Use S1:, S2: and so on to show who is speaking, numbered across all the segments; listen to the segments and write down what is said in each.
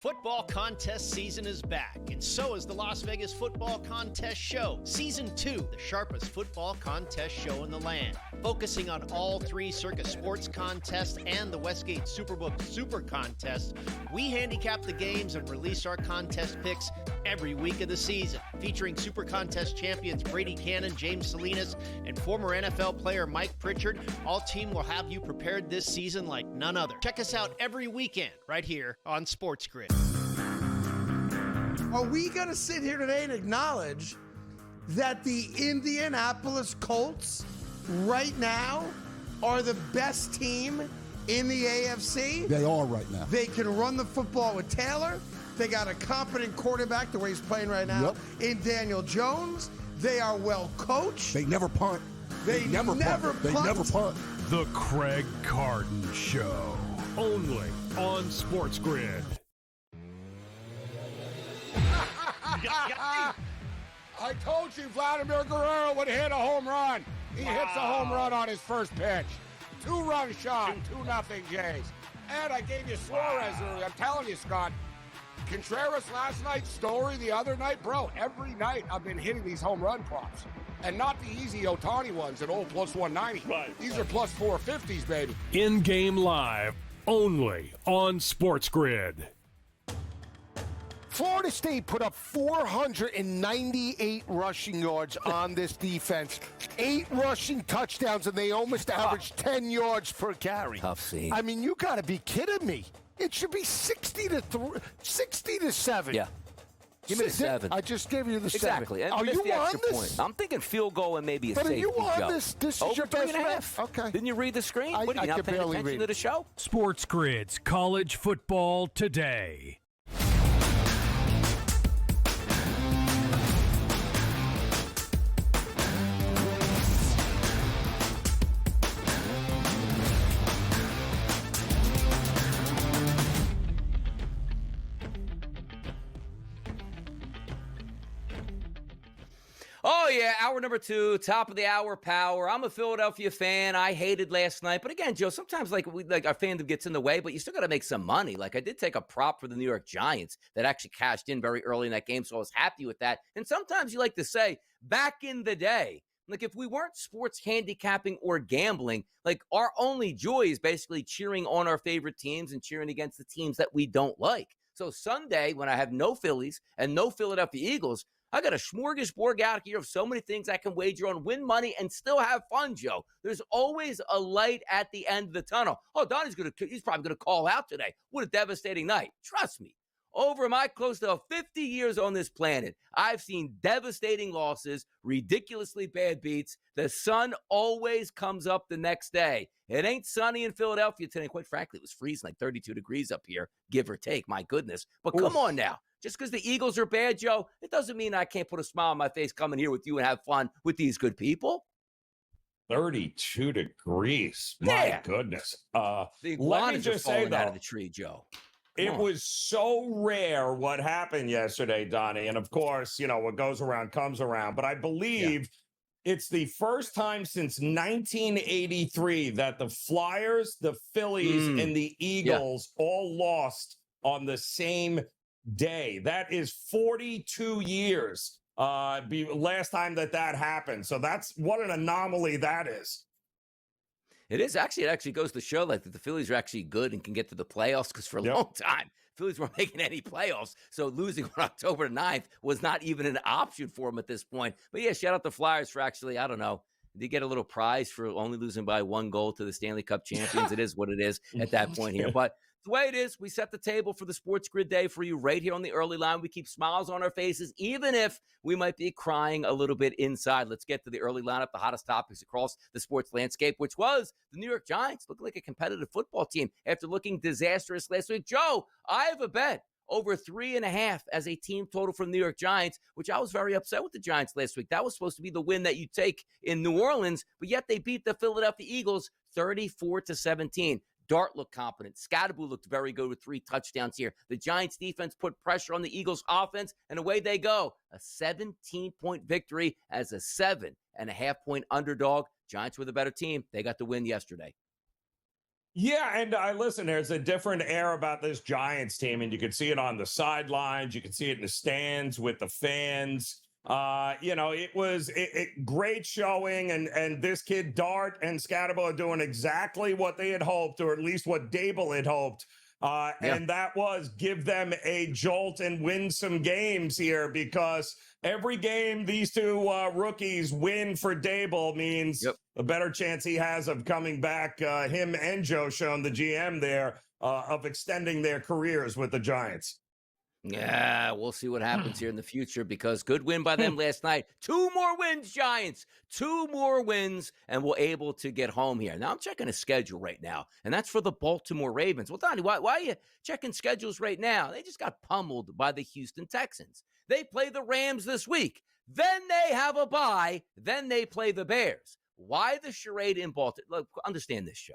S1: Football contest season is back, and so is the Las Vegas Football Contest Show, Season 2, the sharpest football contest show in the land. Focusing on all three Circus Sports contests and the Westgate Superbook Super Contest, we handicap the games and release our contest picks every week of the season. Featuring Super Contest champions Brady Cannon, James Salinas, and former NFL player Mike Pritchard, all team will have you prepared this season like none other. Check us out every weekend right here on SportsGrid.
S2: Are we going to sit here today and acknowledge that the Indianapolis Colts right now are the best team in the AFC?
S3: They are right now.
S2: They can run the football with Taylor. They got a competent quarterback the way he's playing right now in Daniel Jones. They are well coached.
S3: They never punt.
S2: They never punt.
S3: They never punt.
S4: The Craig Carton Show, only on SportsGrid.
S5: I told you Vladimir Guerrero would hit a home run. He hits a home run on his first pitch. 2-run shot, 2-0 Jays. And I gave you Suarez earlier. I'm telling you, Scott, Contreras last night, Story the other night. Bro, every night I've been hitting these home run props. And not the easy Ohtani ones at old plus 190. Right. These are plus 450s, baby.
S4: In-game live, only on SportsGrid.
S5: Florida State put up 498 rushing yards on this defense. 8 rushing touchdowns, and they almost averaged 10 yards per carry.
S6: Tough scene.
S5: I mean, you got to be kidding me. It should be 60 to 7.
S6: Yeah. Give me the 7.
S5: I just gave you the 7.
S6: Exactly. And
S5: are you on this?
S6: Point. I'm thinking field goal and maybe a
S5: but
S6: safety.
S5: But are you on
S6: Joe.
S5: this? This
S6: Over
S5: is your best
S6: 3.5.
S5: Okay.
S6: Didn't you read the screen? What are you not paying attention to the show?
S4: SportsGrid's College Football Today.
S6: Oh, yeah, hour number 2, top of the hour power. I'm a Philadelphia fan. I hated last night. But again, Joe, sometimes like our fandom gets in the way, but you still got to make some money. Like I did take a prop for the New York Giants that actually cashed in very early in that game, so I was happy with that. And sometimes you like to say, back in the day, like if we weren't sports handicapping or gambling, like our only joy is basically cheering on our favorite teams and cheering against the teams that we don't like. So Sunday, when I have no Phillies and no Philadelphia Eagles, I got a smorgasbord out here of so many things I can wager on, win money, and still have fun, Joe. There's always a light at the end of the tunnel. Oh, Donnie's he's probably going to call out today. What a devastating night. Trust me. Over my close to 50 years on this planet, I've seen devastating losses, ridiculously bad beats. The sun always comes up the next day. It ain't sunny in Philadelphia today. Quite frankly, it was freezing like 32 degrees up here, give or take. My goodness. But come on now. Just because the Eagles are bad, Joe, it doesn't mean I can't put a smile on my face coming here with you and have fun with these good people.
S7: 32 degrees. My goodness.
S6: The iguanas are falling out of the tree, Joe.
S7: It was so rare what happened yesterday, Donnie. And of course, you know, what goes around comes around. But I believe it's the first time since 1983 that the Flyers, the Phillies, and the Eagles all lost on the same day. That is 42 years last time that happened. So that's what an anomaly that is.
S6: It is. Actually, it actually goes to show like that the Phillies are actually good and can get to the playoffs because for a long time, Phillies weren't making any playoffs. So losing on October 9th was not even an option for them at this point. But yeah, shout out the Flyers for actually, I don't know, they get a little prize for only losing by 1 goal to the Stanley Cup champions. It is what it is at that point here. But the way it is, we set the table for the SportsGrid Day for you right here on the early line. We keep smiles on our faces, even if we might be crying a little bit inside. Let's get to the early lineup, the hottest topics across the sports landscape, which was the New York Giants looking like a competitive football team after looking disastrous last week. Joe, I have a bet over 3.5 as a team total for the New York Giants, which I was very upset with the Giants last week. That was supposed to be the win that you take in New Orleans, but yet they beat the Philadelphia Eagles 34-17. Dart looked competent. Scatterboo looked very good with 3 touchdowns here. The Giants defense put pressure on the Eagles offense, and away they go. A 17-point victory as a 7.5-point underdog. Giants were the better team. They got the win yesterday.
S7: Yeah, and I listen, there's a different air about this Giants team, and you can see it on the sidelines. You can see it in the stands with the fans. It was great showing, and this kid Dart and Scatterbo are doing exactly what they had hoped, or at least what Dable had hoped. And that was give them a jolt and win some games here, because every game these two rookies win for Dable means a better chance he has of coming back, him and Joe Schoen, the GM there, of extending their careers with the Giants.
S6: Yeah, we'll see what happens here in the future, because good win by them last night. 2 more wins, Giants. 2 more wins, and we're able to get home here. Now, I'm checking a schedule right now, and that's for the Baltimore Ravens. Well, Donnie, why are you checking schedules right now? They just got pummeled by the Houston Texans. They play the Rams this week. Then they have a bye. Then they play the Bears. Why the charade in Baltimore? Look, understand this, show.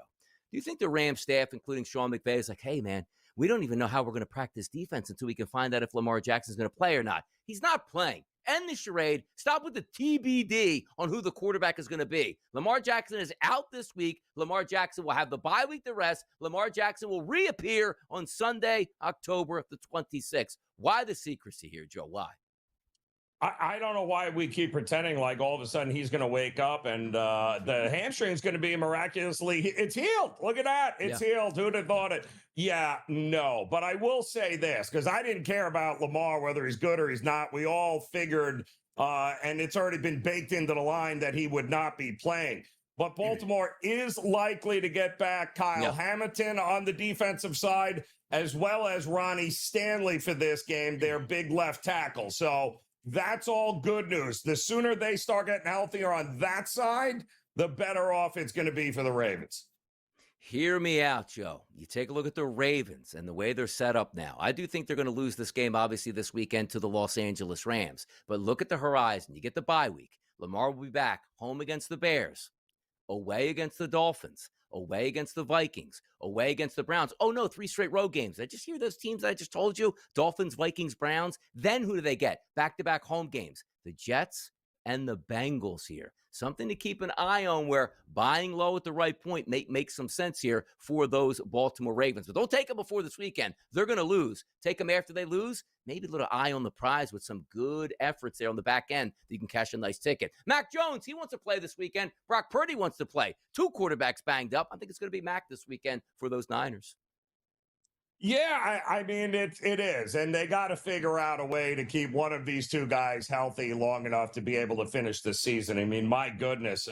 S6: Do you think the Rams staff, including Sean McVay, is like, hey, man, we don't even know how we're going to practice defense until we can find out if Lamar Jackson's going to play or not? He's not playing. End the charade. Stop with the TBD on who the quarterback is going to be. Lamar Jackson is out this week. Lamar Jackson will have the bye week to rest. Lamar Jackson will reappear on Sunday, October the 26th. Why the secrecy here, Joe? Why?
S7: I don't know why we keep pretending like all of a sudden he's going to wake up and the hamstring is going to be miraculously, it's healed. Look at that. It's healed. Who'd have thought it? Yeah, no. But I will say this, because I didn't care about Lamar, whether he's good or he's not. We all figured, and it's already been baked into the line, that he would not be playing. But Baltimore is likely to get back Kyle Hamilton on the defensive side, as well as Ronnie Stanley for this game, their big left tackle. So that's all good news. The sooner they start getting healthier on that side, the better off it's going to be for the Ravens.
S6: Hear me out, Joe. You take a look at the Ravens and the way they're set up now. I do think they're going to lose this game, obviously, this weekend to the Los Angeles Rams. But look at the horizon. You get the bye week. Lamar will be back home against the Bears, away against the Dolphins, away against the Vikings, away against the Browns. Oh, no, 3 straight road games. I just hear those teams I just told you, Dolphins, Vikings, Browns. Then who do they get? Back-to-back home games. The Jets and the Bengals here. Something to keep an eye on, where buying low at the right point makes some sense here for those Baltimore Ravens. But don't take them before this weekend. They're going to lose. Take them after they lose. Maybe a little eye on the prize with some good efforts there on the back end that you can cash a nice ticket. Mac Jones, he wants to play this weekend. Brock Purdy wants to play. 2 quarterbacks banged up. I think it's going to be Mac this weekend for those Niners.
S7: Yeah, I mean, it is. And they got to figure out a way to keep one of these 2 guys healthy long enough to be able to finish the season. I mean, my goodness.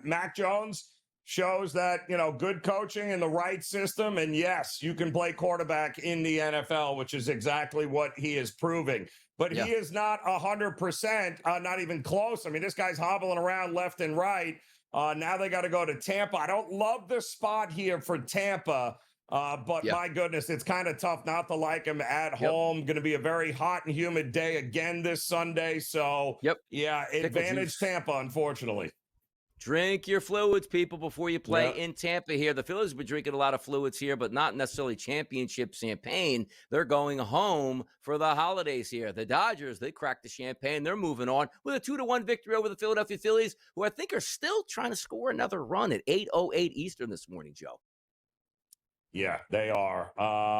S7: Mac Jones shows that, good coaching and the right system. And yes, you can play quarterback in the NFL, which is exactly what he is proving. But he is not 100%, not even close. I mean, this guy's hobbling around left and right. Now they got to go to Tampa. I don't love the spot here for Tampa. But my goodness, it's kind of tough not to like him at home. Going to be a very hot and humid day again this Sunday. So, advantage Tampa, unfortunately.
S6: Drink your fluids, people, before you play in Tampa here. The Phillies have been drinking a lot of fluids here, but not necessarily championship champagne. They're going home for the holidays here. The Dodgers, they cracked the champagne. They're moving on with a 2-1 victory over the Philadelphia Phillies, who I think are still trying to score another run at 8:08 Eastern this morning, Joe.
S7: Yeah, they are.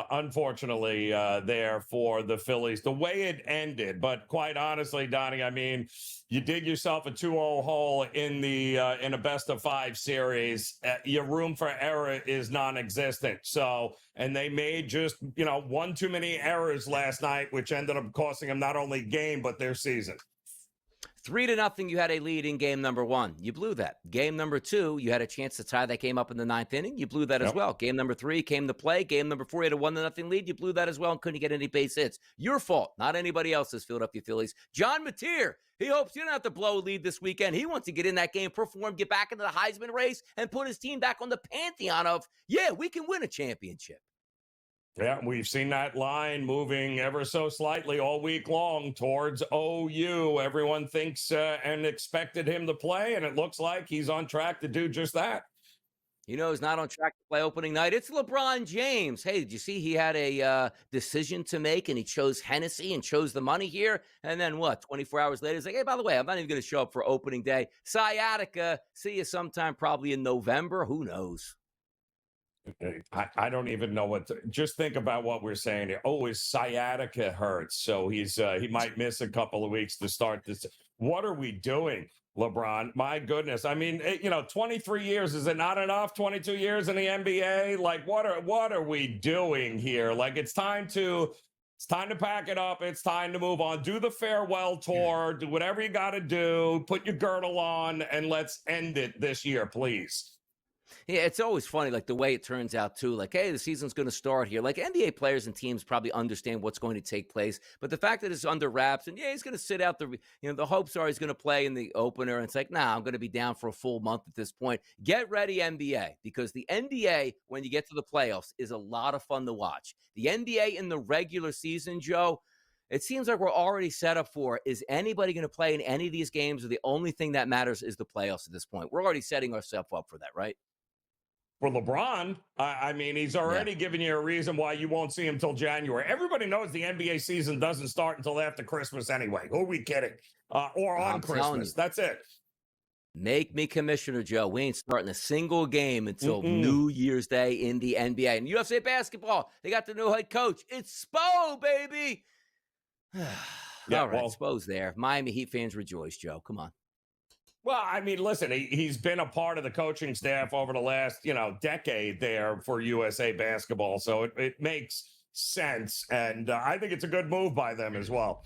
S7: Unfortunately, there for the Phillies, the way it ended. But quite honestly, Donnie, I mean, you dig yourself a 2-0 hole in a best-of-5 series. Your room for error is non-existent. So, and they made just, 1 too many errors last night, which ended up costing them not only game, but their season.
S6: 3-0, you had a lead in game number 1. You blew that. Game number 2, you had a chance to tie that game up in the 9th inning. You blew that as well. Game number 3 came to play. Game number 4, you had a 1-0 lead. You blew that as well and couldn't get any base hits. Your fault, not anybody else's, Philadelphia Phillies. John Mateer, he hopes you don't have to blow a lead this weekend. He wants to get in that game, perform, get back into the Heisman race, and put his team back on the pantheon of, we can win a championship.
S7: Yeah, we've seen that line moving ever so slightly all week long towards OU. Everyone thinks and expected him to play, and it looks like he's on track to do just that.
S6: He's not on track to play opening night. It's LeBron James. Hey, did you see he had a decision to make, and he chose Hennessy and chose the money here? And then 24 hours later, he's like, hey, by the way, I'm not even going to show up for opening day. Sciatica. See you sometime probably in November. Who knows?
S7: I don't even know what to, just think about what we're saying here. Oh, his sciatica hurts, so he might miss a couple of weeks to start this. What are we doing, LeBron? My goodness. I mean, 23 years, is it not enough? 22 years in the NBA? Like, what are we doing here? Like, it's time to pack it up. It's time to move on. Do the farewell tour. Do whatever you got to do. Put your girdle on, and let's end it this year, please.
S6: Yeah, it's always funny, like the way it turns out too. Like, hey, the season's going to start here. Like NBA players and teams probably understand what's going to take place, but the fact that it's under wraps and yeah, he's going to sit out the hopes are he's going to play in the opener. And it's like, nah, I'm going to be down for a full month at this point. Get ready, NBA, because the NBA, when you get to the playoffs, is a lot of fun to watch. The NBA in the regular season, Joe, it seems like we're already set up for, is anybody going to play in any of these games? Or the only thing that matters is the playoffs at this point. We're already setting ourselves up for that, right?
S7: For LeBron, I mean, he's already giving you a reason why you won't see him till January. Everybody knows the NBA season doesn't start until after Christmas anyway. Who are we kidding? Or on Christmas. That's it.
S6: Make me commissioner, Joe. We ain't starting a single game until New Year's Day in the NBA. And USA basketball, they got the new head coach. It's Spo, baby. All right, Spo's there. Miami Heat fans rejoice, Joe. Come on.
S7: Well, I mean, listen, he's been a part of the coaching staff over the last, decade there for USA basketball. So it makes sense. And I think it's a good move by them as well.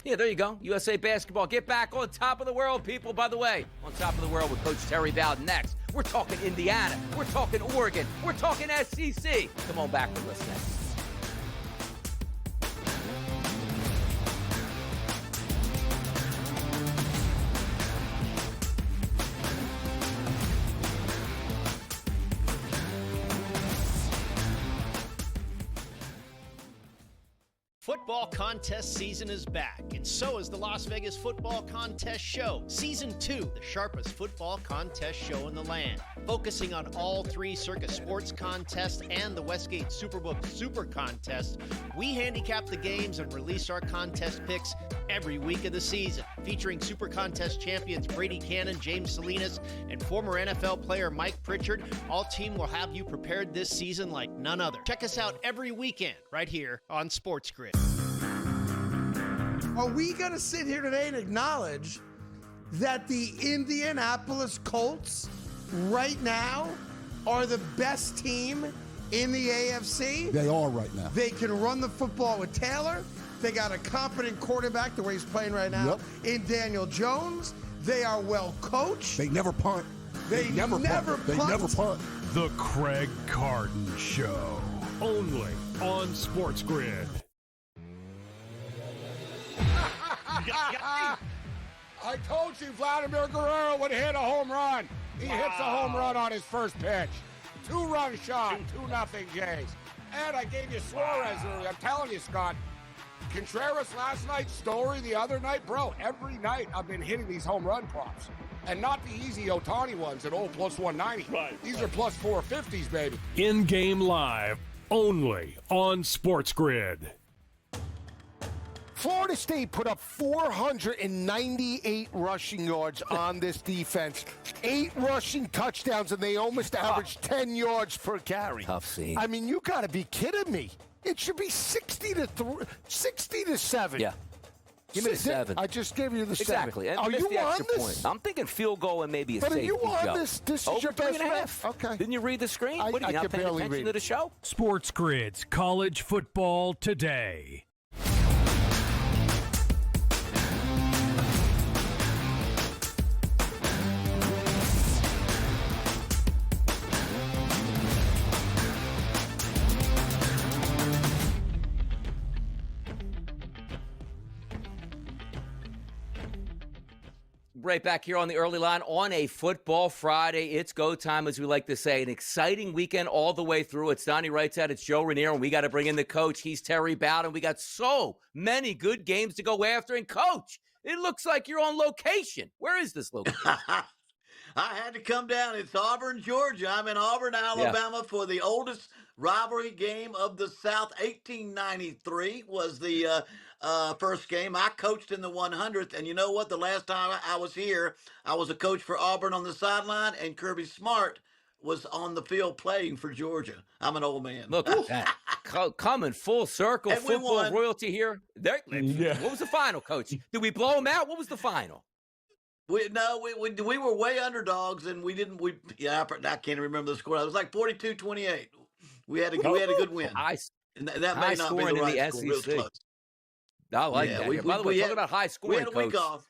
S6: Yeah, there you go. USA basketball. Get back on top of the world, people. By the way, on top of the world with Coach Terry Bowden next. We're talking Indiana. We're talking Oregon. We're talking SEC. Come on back with us next.
S1: Football contest season is back, and so is the Las Vegas Football Contest Show. Season 2, the sharpest football contest show in the land. Focusing on all three Circus Sports contests and the Westgate Superbook Super Contest, we handicap the games and release our contest picks every week of the season. Featuring Super Contest champions Brady Cannon, James Salinas, and former NFL player Mike Pritchard, all team will have you prepared this season like none other. Check us out every weekend right here on SportsGrid.
S2: Are we going to sit here today and acknowledge that the Indianapolis Colts right now are the best team in the AFC?
S3: They are right now.
S2: They can run the football with Taylor. They got a competent quarterback, the way he's playing right now, in Daniel Jones. They are well coached.
S3: They never punt.
S2: They never punt.
S3: They never punt.
S4: The Craig Carton Show. Only on SportsGrid.
S5: I told you Vladimir Guerrero would hit a home run. He hits a home run on his first pitch. 2-run shot, 2-0 Jays. And I gave you Suarez earlier. I'm telling you, Scott. Contreras last night, Story the other night. Bro, every night I've been hitting these home run props. And not the easy Ohtani ones at plus 190. Right. These are plus 450s, baby.
S4: In-game live, only on SportsGrid.
S8: Florida State put up 498 rushing yards on this defense. 8 rushing touchdowns, and they almost averaged 10 yards per carry.
S6: Tough scene.
S8: I mean, you got to be kidding me. It should be 60 to 7.
S6: Yeah. Give me the 7.
S8: I just gave you the 7.
S6: Exactly. And
S8: are you on this?
S6: Point. I'm thinking field goal and maybe a safety.
S8: But are you on
S6: Joe.
S8: this? This is your
S6: Over
S8: best
S6: 3.5.
S8: Okay.
S6: Didn't you read the screen? What are you not paying attention to the show?
S4: SportsGrid's College Football Today.
S6: Right back here on the early line on a football Friday. It's go time, as we like to say. An exciting weekend all the way through. It's Donnie Wrights out. It's Joe Raniero, and we got to bring in the coach. He's Terry Bowden. We got so many good games to go after. And, Coach, it looks like you're on location. Where is this location?
S9: I had to come down. It's Auburn, Georgia. I'm in Auburn, Alabama for the oldest rivalry game of the South. 1893 was the first game. I coached in the 100th, and you know what? The last time I was here, I was a coach for Auburn on the sideline, and Kirby Smart was on the field playing for Georgia. I'm an old man.
S6: Look at that. Coming full circle,
S9: And we
S6: football
S9: won.
S6: royalty here.
S7: Yeah.
S6: What was the final, Coach? Did we blow them out? What was the final?
S9: We were way underdogs, and we didn't. I can't remember the score. It was like 42-28. We had a good win. And that may
S6: high
S9: not be
S6: scoring
S9: the
S6: in
S9: right
S6: the
S9: score. It was
S6: SEC.
S9: close.
S6: I like that. By the way, talking about high
S9: We
S6: scoring,
S9: had a week
S6: Coach.
S9: off.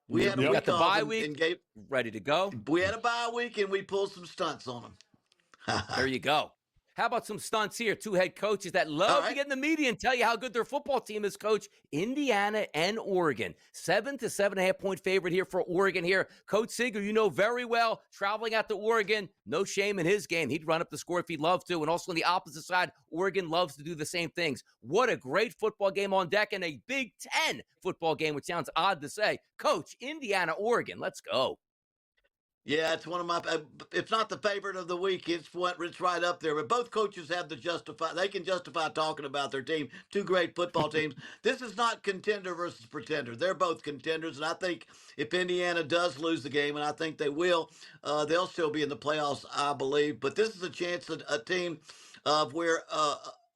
S9: We had a
S6: You
S9: week
S6: got the
S9: off
S6: bye
S9: and
S6: week,
S9: gave.
S6: ready to go.
S9: We had a bye week, and we pulled some stunts on them.
S6: There you go. How about some stunts here? Two head coaches that love to get in the media and tell you how good their football team is, Coach. Indiana and Oregon. 7 to 7.5 point favorite here for Oregon here. Coach Seeger, you know very well, traveling out to Oregon, no shame in his game. He'd run up the score if he'd love to. And also on the opposite side, Oregon loves to do the same things. What a great football game on deck and a Big Ten football game, which sounds odd to say. Coach, Indiana, Oregon, let's go.
S9: Yeah, it's one of my. It's not the favorite of the week. It's right up there. But both coaches have to justify. They can justify talking about their team. Two great football teams. This is not contender versus pretender. They're both contenders, and I think if Indiana does lose the game, and I think they will, they'll still be in the playoffs, I believe. But this is a chance that a team of where.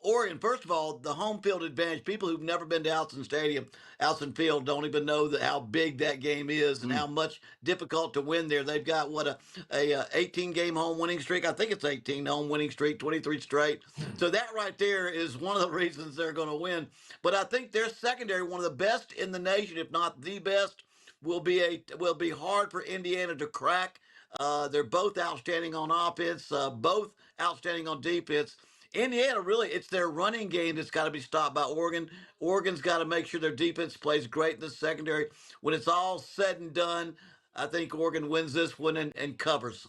S9: Oregon, first of all, the home field advantage. People who've never been to Alson Field, don't even know how big that game is and how much difficult to win there. They've got a 18-game home winning streak. I think it's 18 home winning streak, 23 straight. So that right there is one of the reasons they're going to win. But I think their secondary, one of the best in the nation, if not the best, will be hard for Indiana to crack. They're both outstanding on offense, both outstanding on defense. Indiana, really, it's their running game that's got to be stopped by Oregon. Oregon's got to make sure their defense plays great in the secondary. When it's all said and done, I think Oregon wins this one and covers.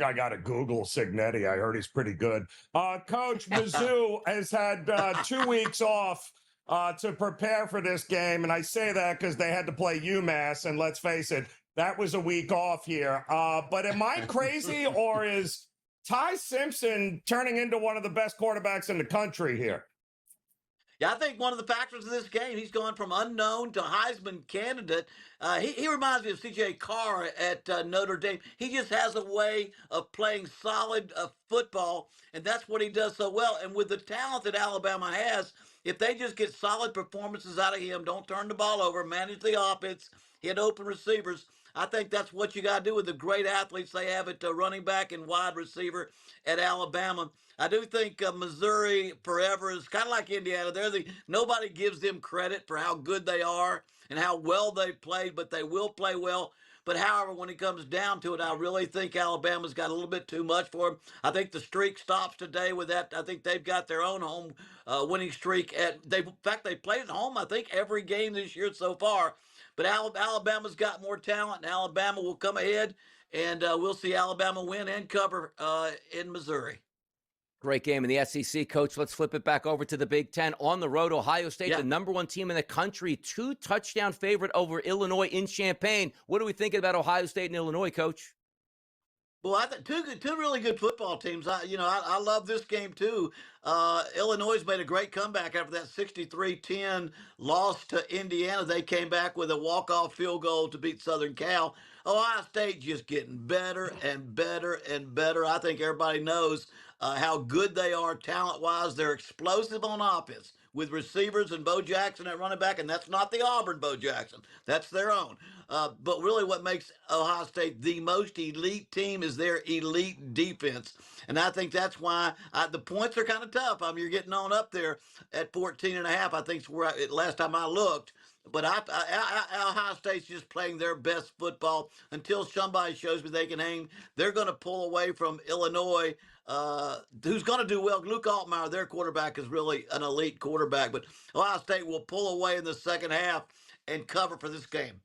S7: I got to Google Signetti. I heard he's pretty good. Coach, Mizzou has had 2 weeks off to prepare for this game, and I say that because they had to play UMass, and let's face it, that was a week off here. But am I crazy, or is Ty Simpson turning into one of the best quarterbacks in the country here?
S9: Yeah, I think one of the factors of this game, he's gone from unknown to Heisman candidate. He reminds me of C.J. Carr at Notre Dame. He just has a way of playing solid football, and that's what he does so well. And with the talent that Alabama has, if they just get solid performances out of him, don't turn the ball over, manage the offense, hit open receivers, I think that's what you got to do with the great athletes they have at running back and wide receiver at Alabama. I do think Missouri forever is kind of like Indiana. Nobody gives them credit for how good they are and how well they played, but they will play well. But however, when it comes down to it, I really think Alabama's got a little bit too much for them. I think the streak stops today with that. I think they've got their own home winning streak. In fact, they played at home, I think, every game this year so far. But Alabama's got more talent, and Alabama will come ahead, and we'll see Alabama win and cover in Missouri.
S6: Great game in the SEC, Coach. Let's flip it back over to the Big Ten. On the road, Ohio State, the number one team in the country, 2-touchdown favorite over Illinois in Champaign. What are we thinking about Ohio State and Illinois, Coach?
S9: Well, I think two really good football teams. I love this game too. Illinois made a great comeback after that 63-10 loss to Indiana. They came back with a walk-off field goal to beat Southern Cal. Ohio State just getting better and better and better. I think everybody knows how good they are talent-wise. They're explosive on offense with receivers and Bo Jackson at running back, and that's not the Auburn Bo Jackson. That's their own. But really what makes Ohio State the most elite team is their elite defense. And I think that's why the points are kind of tough. You're getting on up there at 14.5. I think last time I looked. But Ohio State's just playing their best football until somebody shows me they can hang. They're going to pull away from Illinois, who's going to do well. Luke Altmaier, their quarterback, is really an elite quarterback. But Ohio State will pull away in the second half and cover for this game.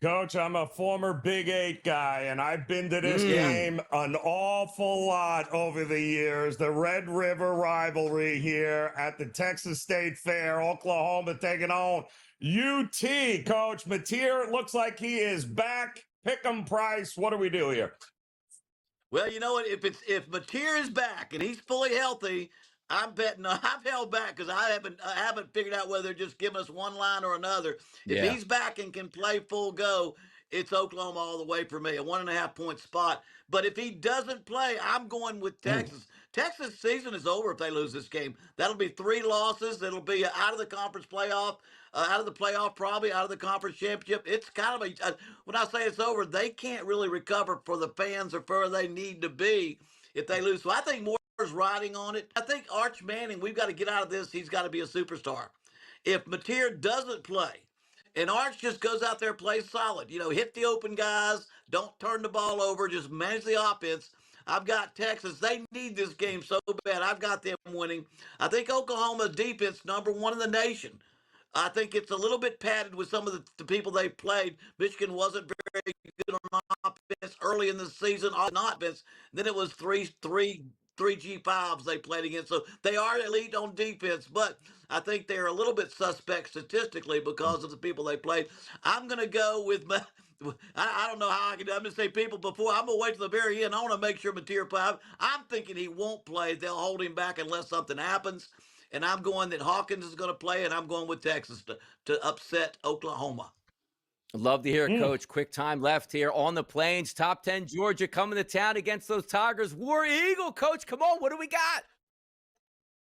S7: Coach, I'm a former Big 8 guy, and I've been to this game an awful lot over the years. The Red River rivalry here at the Texas State Fair, Oklahoma taking on UT. Coach Mateer, looks like he is back. Pick'em price. What do we do here?
S9: Well, you know what? If Mateer is back and he's fully healthy, I'm betting. I've held back because I haven't figured out whether they're just giving us one line or another. If he's back and can play full go, it's Oklahoma all the way for me, a 1.5-point spot. But if he doesn't play, I'm going with Texas. Texas season is over if they lose this game. That'll be 3 losses. It'll be out of the conference playoff, out of the playoff probably, out of the conference championship. It's kind of when I say it's over, they can't really recover for the fans or for where they need to be if they lose. So I think more is riding on it. I think Arch Manning, we've got to get out of this. He's got to be a superstar. If Mateer doesn't play, and Arch just goes out there, plays solid, hit the open guys, don't turn the ball over, just manage the offense. I've got Texas. They need this game so bad. I've got them winning. I think Oklahoma's defense, number 1 in the nation. I think it's a little bit padded with some of the people they played. Michigan wasn't very good on offense early in the season, on offense. Then it was three G5s they played against. So they are elite on defense, but I think they're a little bit suspect statistically because of the people they played. I'm going to go with I don't know how I'm going to say people before. I'm going to wait till the very end. I want to make sure Mateer plays. I'm thinking he won't play. They'll hold him back unless something happens. And I'm going that Hawkins is going to play, and I'm going with Texas to upset Oklahoma.
S6: Love to hear it, Coach. Quick time left here on the Plains. Top 10 Georgia coming to town against those Tigers. War Eagle, Coach. Come on, what do we got?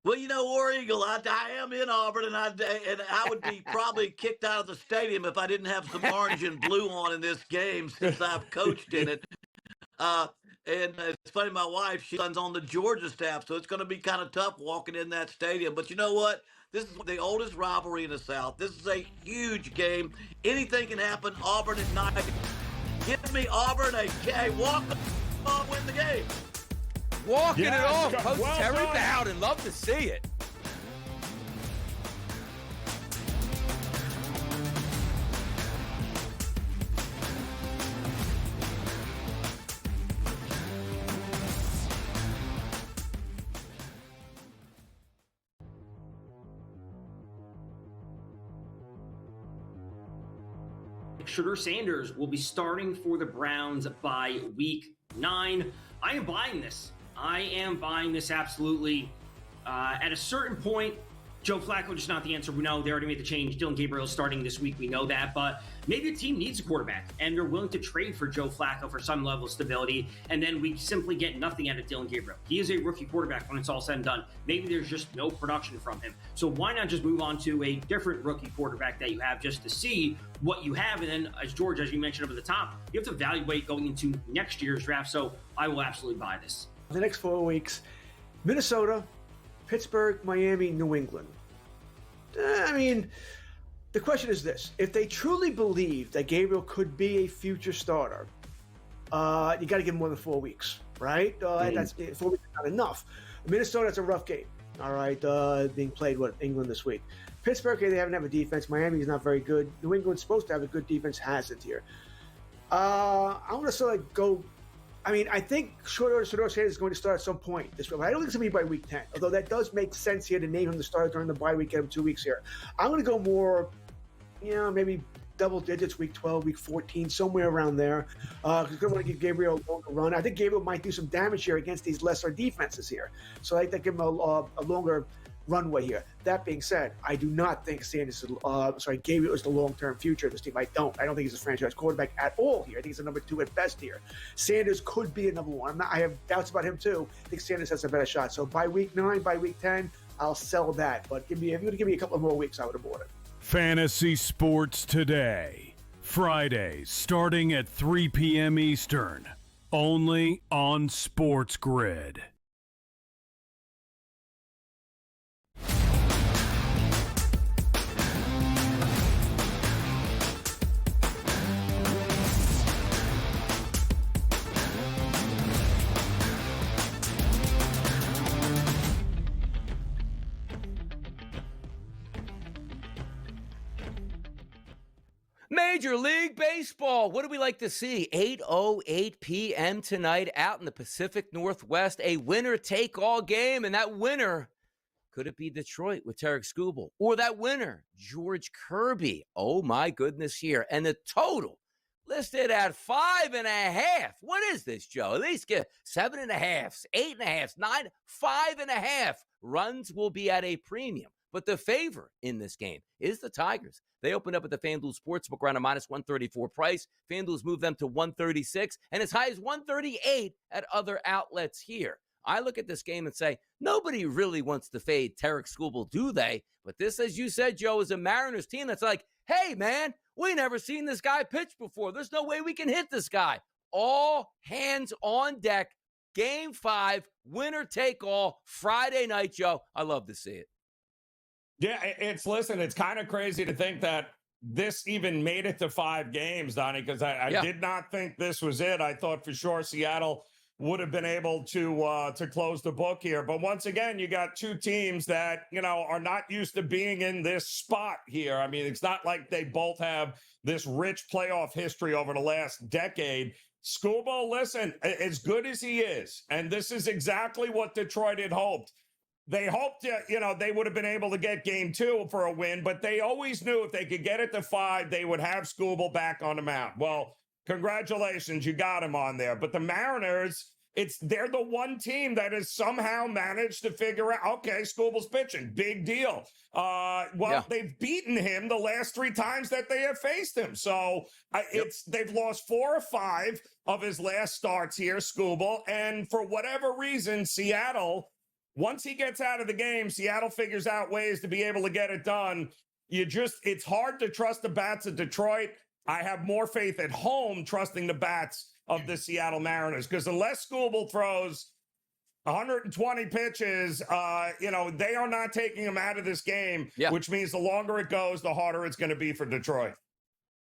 S9: Well, War Eagle, I am in Auburn, and I would be probably kicked out of the stadium if I didn't have some orange and blue on in this game since I've coached in it. And it's funny, my wife, she's on the Georgia staff, so it's going to be kind of tough walking in that stadium. But you know what? This is the oldest rivalry in the South. This is a huge game. Anything can happen. Auburn at night. Give me Auburn a walk-off, win the game.
S6: Walking it off, Coach Terry Bowden. Love to see it.
S3: Shedeur Sanders will be starting for the Browns by week 9. I am buying this. I am buying this absolutely. At a certain point, Joe Flacco just not the answer. We know they already made the change. Dylan Gabriel is starting this week. We know that. But maybe a team needs a quarterback, and they're willing to trade for Joe Flacco for some level of stability, and then we simply get nothing out of Dylan Gabriel. He is a rookie quarterback when it's all said and done. Maybe there's just no production from him. So why not just move on to a different rookie quarterback that you have just to see what you have? And then, as George, as you mentioned up at the top, you have to evaluate going into next year's draft. So I will absolutely buy this.
S10: The next 4 weeks, Minnesota, Pittsburgh, Miami, New England. I mean, the question is this. If they truly believe that Gabriel could be a future starter, you got to give him more than 4 weeks, right? That's 4 weeks is not enough. Minnesota, that's a rough game, all right, being played with England this week. Pittsburgh, they haven't have a defense. Miami is not very good. New England's supposed to have a good defense, hasn't here. I want to sort of go. I mean, I think Shedeur Sanders is going to start at some point this week. I don't think it's going to be by week 10, although that does make sense here to name him the starter during the bye week, get him 2 weeks here. I'm going to go more, maybe double digits, week 12, week 14, somewhere around there. Because I want to give Gabriel a longer run. I think Gabriel might do some damage here against these lesser defenses here. So I think give him a longer runway here. That being said, I do not think Gabriel is the long-term future of this team. I don't think he's a franchise quarterback at all here. I think he's a number 2 at best here. Sanders could be a number 1. I have doubts about him too. I think Sanders has a better shot. So by week 9, by week 10, I'll sell that. But if you would give me a couple more weeks, I would have bought it.
S4: Fantasy Sports Today, Fridays starting at 3 p.m. Eastern, only on SportsGrid.
S6: Major League Baseball. What do we like to see? 8:08 p.m. tonight out in the Pacific Northwest. A winner-take-all game, and that winner, could it be Detroit with Tarek Skubal? Or that winner, George Kirby? Oh, my goodness here. And the total listed at 5.5. What is this, Joe? At least get 7.5, 8.5, 9, 5.5. Runs will be at a premium. But the favorite in this game is the Tigers. They opened up at the FanDuel Sportsbook around a minus 134 price. FanDuel's moved them to 136 and as high as 138 at other outlets here. I look at this game and say, nobody really wants to fade Tarek Skubal, do they? But this, as you said, Joe, is a Mariners team that's like, hey, man, we never seen this guy pitch before. There's no way we can hit this guy. All hands on deck. Game 5, winner take all, Friday night, Joe. I love to see it.
S7: Yeah, it's kind of crazy to think that this even made it to 5 games, Donnie, because I did not think this was it. I thought for sure Seattle would have been able to close the book here. But once again, you got two teams that, are not used to being in this spot here. I mean, it's not like they both have this rich playoff history over the last decade. Skubal, listen, as good as he is, and this is exactly what Detroit had hoped. They hoped, they would have been able to get game 2 for a win, but they always knew if they could get it to 5, they would have Skubal back on the mound. Well, congratulations, you got him on there. But the Mariners, they're the one team that has somehow managed to figure out, okay, Skubal's pitching, big deal. They've beaten him the last 3 times that they have faced him. So they've lost 4 or 5 of his last starts here, Skubal. And for whatever reason, Seattle, once he gets out of the game, Seattle figures out ways to be able to get it done. It's hard to trust the bats of Detroit. I have more faith at home trusting the bats of the Seattle Mariners, because unless Skubal throws 120 pitches, they are not taking him out of this game, which means the longer it goes, the harder it's going to be for Detroit.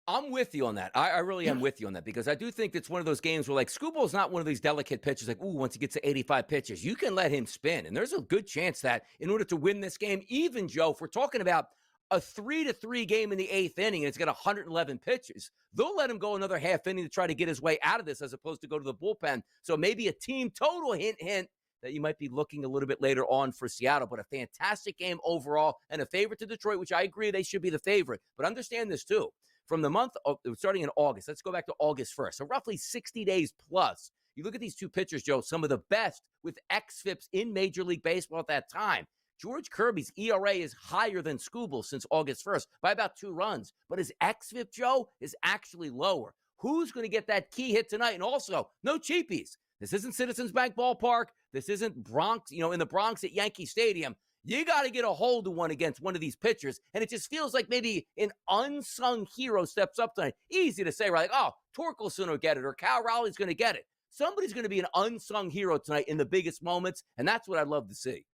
S6: I'm with you on that. I really am with you on that, because I do think it's one of those games where, like, Skubal's not one of these delicate pitchers, like, once he gets to 85 pitches, you can let him spin. And there's a good chance that in order to win this game, even, Joe, if we're talking about a 3-3 game in the 8th inning and it's got 111 pitches, they'll let him go another half inning to try to get his way out of this as opposed to go to the bullpen. So maybe a team total, hint, that you might be looking a little bit later on for Seattle. But a fantastic game overall and a favorite to Detroit, which I agree they should be the favorite. But understand this, too. From the month of, starting in August, let's go back to August 1st. So roughly 60 days plus. You look at these two pitchers, Joe, some of the best with xFIPs in Major League Baseball at that time. George Kirby's ERA is higher than Skubal since August 1st by about 2 runs. But his xFIP, Joe, is actually lower. Who's going to get that key hit tonight? And also, no cheapies. This isn't Citizens Bank Ballpark. This isn't Bronx, in the Bronx at Yankee Stadium. You got to get a hold of one against one of these pitchers. And it just feels like maybe an unsung hero steps up tonight. Easy to say, right? Like, Torkelson will get it, or Cal Raleigh's going to get it. Somebody's going to be an unsung hero tonight in the biggest moments, and that's what I'd love to see.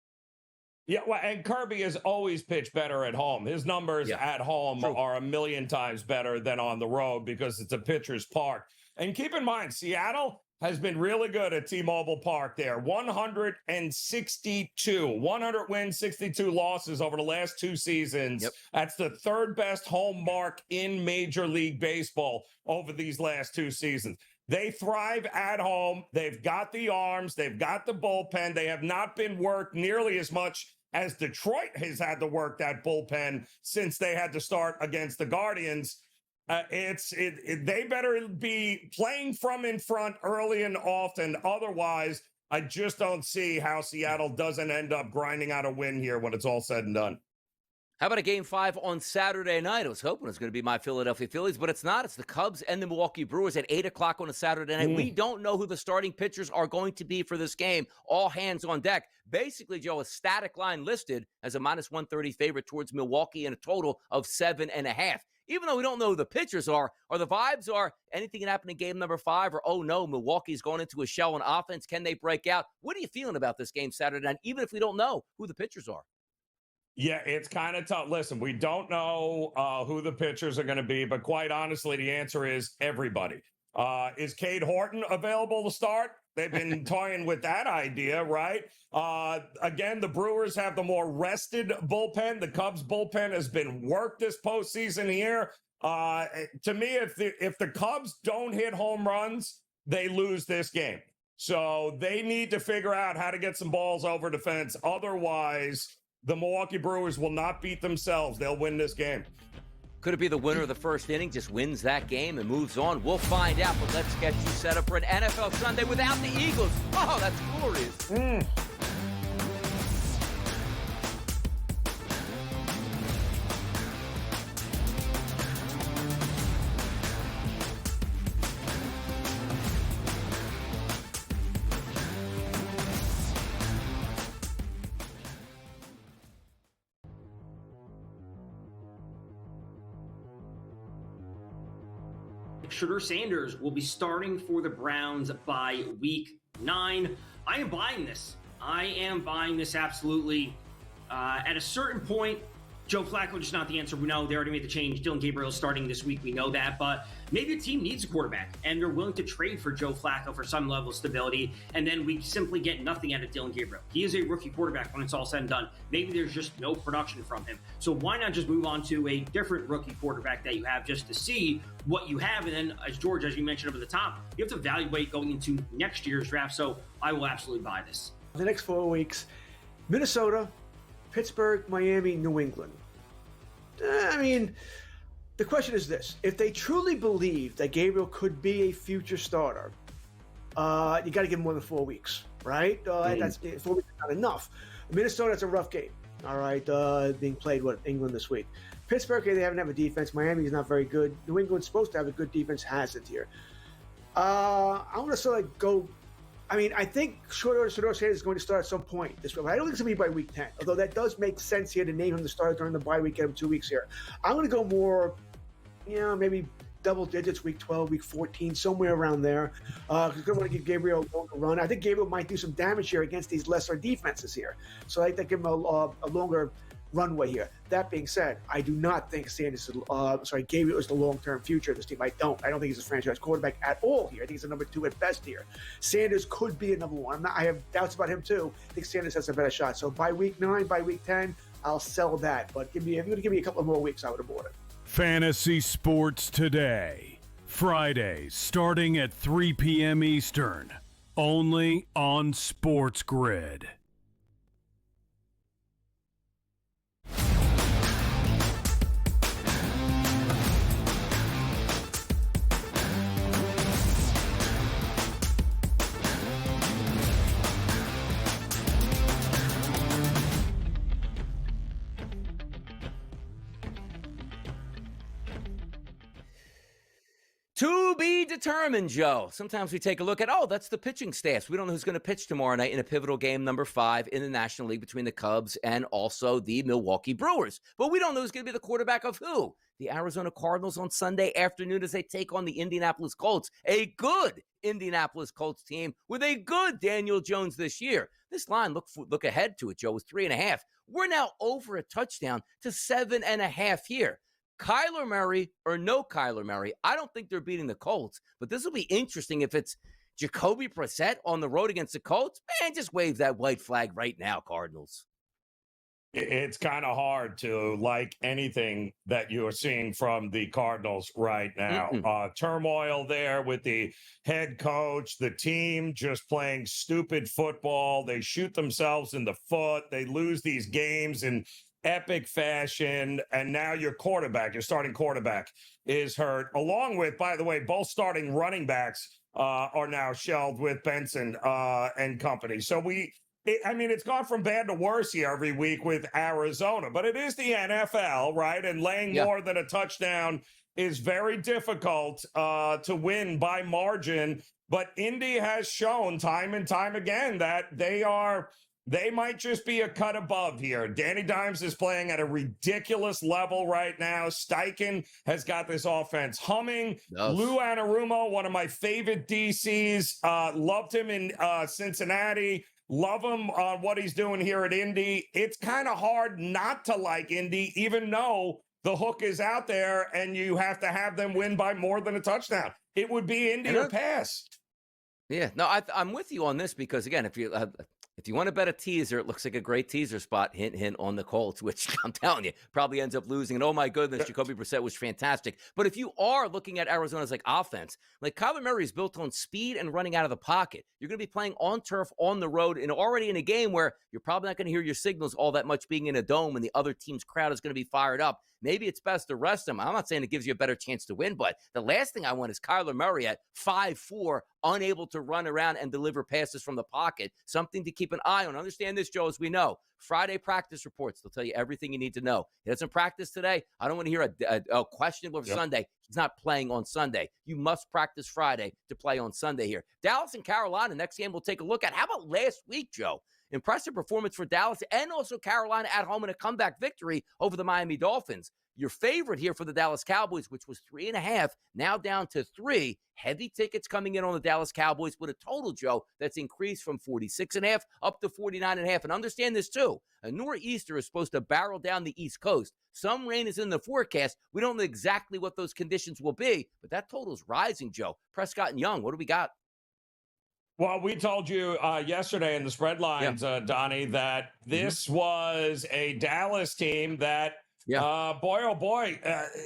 S7: Yeah, well, and Kirby has always pitched better at home. His numbers at home are a million times better than on the road because it's a pitcher's park. And keep in mind, Seattle has been really good at T-Mobile Park there. 162. 100 wins, 62 losses over the last 2 seasons.
S6: Yep.
S7: That's the 3rd best home mark in Major League Baseball over these last 2 seasons. They thrive at home. They've got the arms. They've got the bullpen. They have not been worked nearly as much as Detroit has had to work that bullpen since they had to start against the Guardians. They better be playing from in front early and often. Otherwise, I just don't see how Seattle doesn't end up grinding out a win here when it's all said and done.
S6: How about a Game 5 on Saturday night? I was hoping it was going to be my Philadelphia Phillies, but it's not. It's the Cubs and the Milwaukee Brewers at 8 o'clock on a Saturday night. We don't know who the starting pitchers are going to be for this game. All hands on deck. Basically, Joe, a static line listed as a minus 130 favorite towards Milwaukee and a total of 7.5. Even though we don't know who the pitchers are, or the vibes are anything can happen in game number 5, or, oh no, Milwaukee's going into a shell on offense. Can they break out? What are you feeling about this game Saturday night, even if we don't know who the pitchers are?
S7: Yeah, it's kind of tough. Listen, we don't know who the pitchers are going to be, but quite honestly, the answer is everybody. Is Cade Horton available to start? They've been toying with that idea, right? Again, the Brewers have the more rested bullpen. The Cubs bullpen has been worked this postseason here. To me, if the Cubs don't hit home runs, they lose this game. So they need to figure out how to get some balls over the fence. Otherwise, the Milwaukee Brewers will not beat themselves. They'll win this game.
S6: Could it be the winner of the first inning just wins that game and moves on? We'll find out, but let's get you set up for an NFL Sunday without the Eagles. Oh, that's glorious.
S3: Shedeur Sanders will be starting for the Browns by week 9. I am buying this. I am buying this absolutely. At a certain point, Joe Flacco just not the answer. We know they already made the change. Dylan Gabriel is starting this week. We know that. But maybe a team needs a quarterback, and they're willing to trade for Joe Flacco for some level of stability, and then we simply get nothing out of Dylan Gabriel. He is a rookie quarterback when it's all said and done. Maybe there's just no production from him. So why not just move on to a different rookie quarterback that you have just to see what you have? And then, as George, as you mentioned up at the top, you have to evaluate going into next year's draft. So I will absolutely buy this.
S10: The next 4 weeks, Minnesota, Pittsburgh, Miami, New England. I mean, the question is this. If they truly believe that Gabriel could be a future starter, you got to give him more than 4 weeks, right? That's 4 weeks is not enough. Minnesota, that's a rough game, all right, being played, England this week. Pittsburgh, they haven't have a defense. Miami is not very good. New England's supposed to have a good defense, hasn't here. I want to sort of go... I mean, I think Shedeur Sanders is going to start at some point this week. I don't think it's going to be by week 10, although that does make sense here to name him the starter during the bye week, get him 2 weeks here. I'm going to go more, maybe double digits, week 12, week 14, somewhere around there. Because I'm going to give Gabriel a longer run. I think Gabriel might do some damage here against these lesser defenses here. So I think give him a longer runway here. That being said, I do not think Gabriel is the long-term future of this team. I don't think he's a franchise quarterback at all here. I think he's a number 2 at best here. Sanders could be a number 1. I have doubts about him too. I think Sanders has a better shot. So by week 9, by week 10, I'll sell that. But if you're going to give me a couple more weeks, I would have bought it.
S4: Fantasy Sports Today, Fridays starting at 3 p.m. Eastern, only on SportsGrid.
S6: To be determined, Joe. Sometimes we take a look at, that's the pitching staffs. We don't know who's going to pitch tomorrow night in a pivotal game number 5 in the National League between the Cubs and also the Milwaukee Brewers. But we don't know who's going to be the quarterback of who. The Arizona Cardinals on Sunday afternoon as they take on the Indianapolis Colts, a good Indianapolis Colts team with a good Daniel Jones this year. This line, look ahead to it, Joe, was 3.5. We're now over a touchdown to 7.5 here. Kyler Murray or no Kyler Murray, I don't think they're beating the Colts, but this will be interesting if it's Jacoby Brissett on the road against the Colts. Man, just wave that white flag right now, Cardinals.
S7: It's kind of hard to like anything that you're seeing from the Cardinals right now. Turmoil there with the head coach, the team just playing stupid football. They shoot themselves in the foot. They lose these games in epic fashion, and now your starting quarterback is hurt, along with, by the way, both starting running backs are now shelved with Benson and company. So it's gone from bad to worse here every week with Arizona, but it is the NFL, right? And laying more than a touchdown is very difficult to win by margin. But Indy has shown time and time again that they might just be a cut above here. Danny Dimes is playing at a ridiculous level right now. Steichen has got this offense humming. Lou Anarumo, one of my favorite DCs, loved him in Cincinnati. Love him on what he's doing here at Indy. It's kind of hard not to like Indy, even though the hook is out there and you have to have them win by more than a touchdown. It would be Indy or pass.
S6: Yeah, no, I'm with you on this because, again, if you want to bet a teaser, it looks like a great teaser spot, hint, hint, on the Colts, which I'm telling you, probably ends up losing. And oh my goodness, Jacoby Brissett was fantastic. But if you are looking at Arizona's offense, Kyler Murray is built on speed and running out of the pocket. You're going to be playing on turf on the road and already in a game where you're probably not going to hear your signals all that much being in a dome and the other team's crowd is going to be fired up. Maybe it's best to rest him. I'm not saying it gives you a better chance to win, but the last thing I want is Kyler Murray at 5'4", unable to run around and deliver passes from the pocket. Something to keep an eye on. Understand this, Joe, as we know. Friday practice reports. They'll tell you everything you need to know. He doesn't practice today. I don't want to hear a questionable for Sunday. He's not playing on Sunday. You must practice Friday to play on Sunday here. Dallas and Carolina, next game we'll take a look at. How about last week, Joe? Impressive performance for Dallas and also Carolina at home in a comeback victory over the Miami Dolphins. Your favorite here for the Dallas Cowboys, which was 3.5, now down to 3. Heavy tickets coming in on the Dallas Cowboys with a total, Joe, that's increased from 46.5 up to 49.5. And understand this, too. A nor'easter is supposed to barrel down the East Coast. Some rain is in the forecast. We don't know exactly what those conditions will be, but that total's rising, Joe. Prescott and Young, what do we got?
S7: Well, we told you yesterday in the spread lines, Donnie, that this was a Dallas team that, boy, oh boy,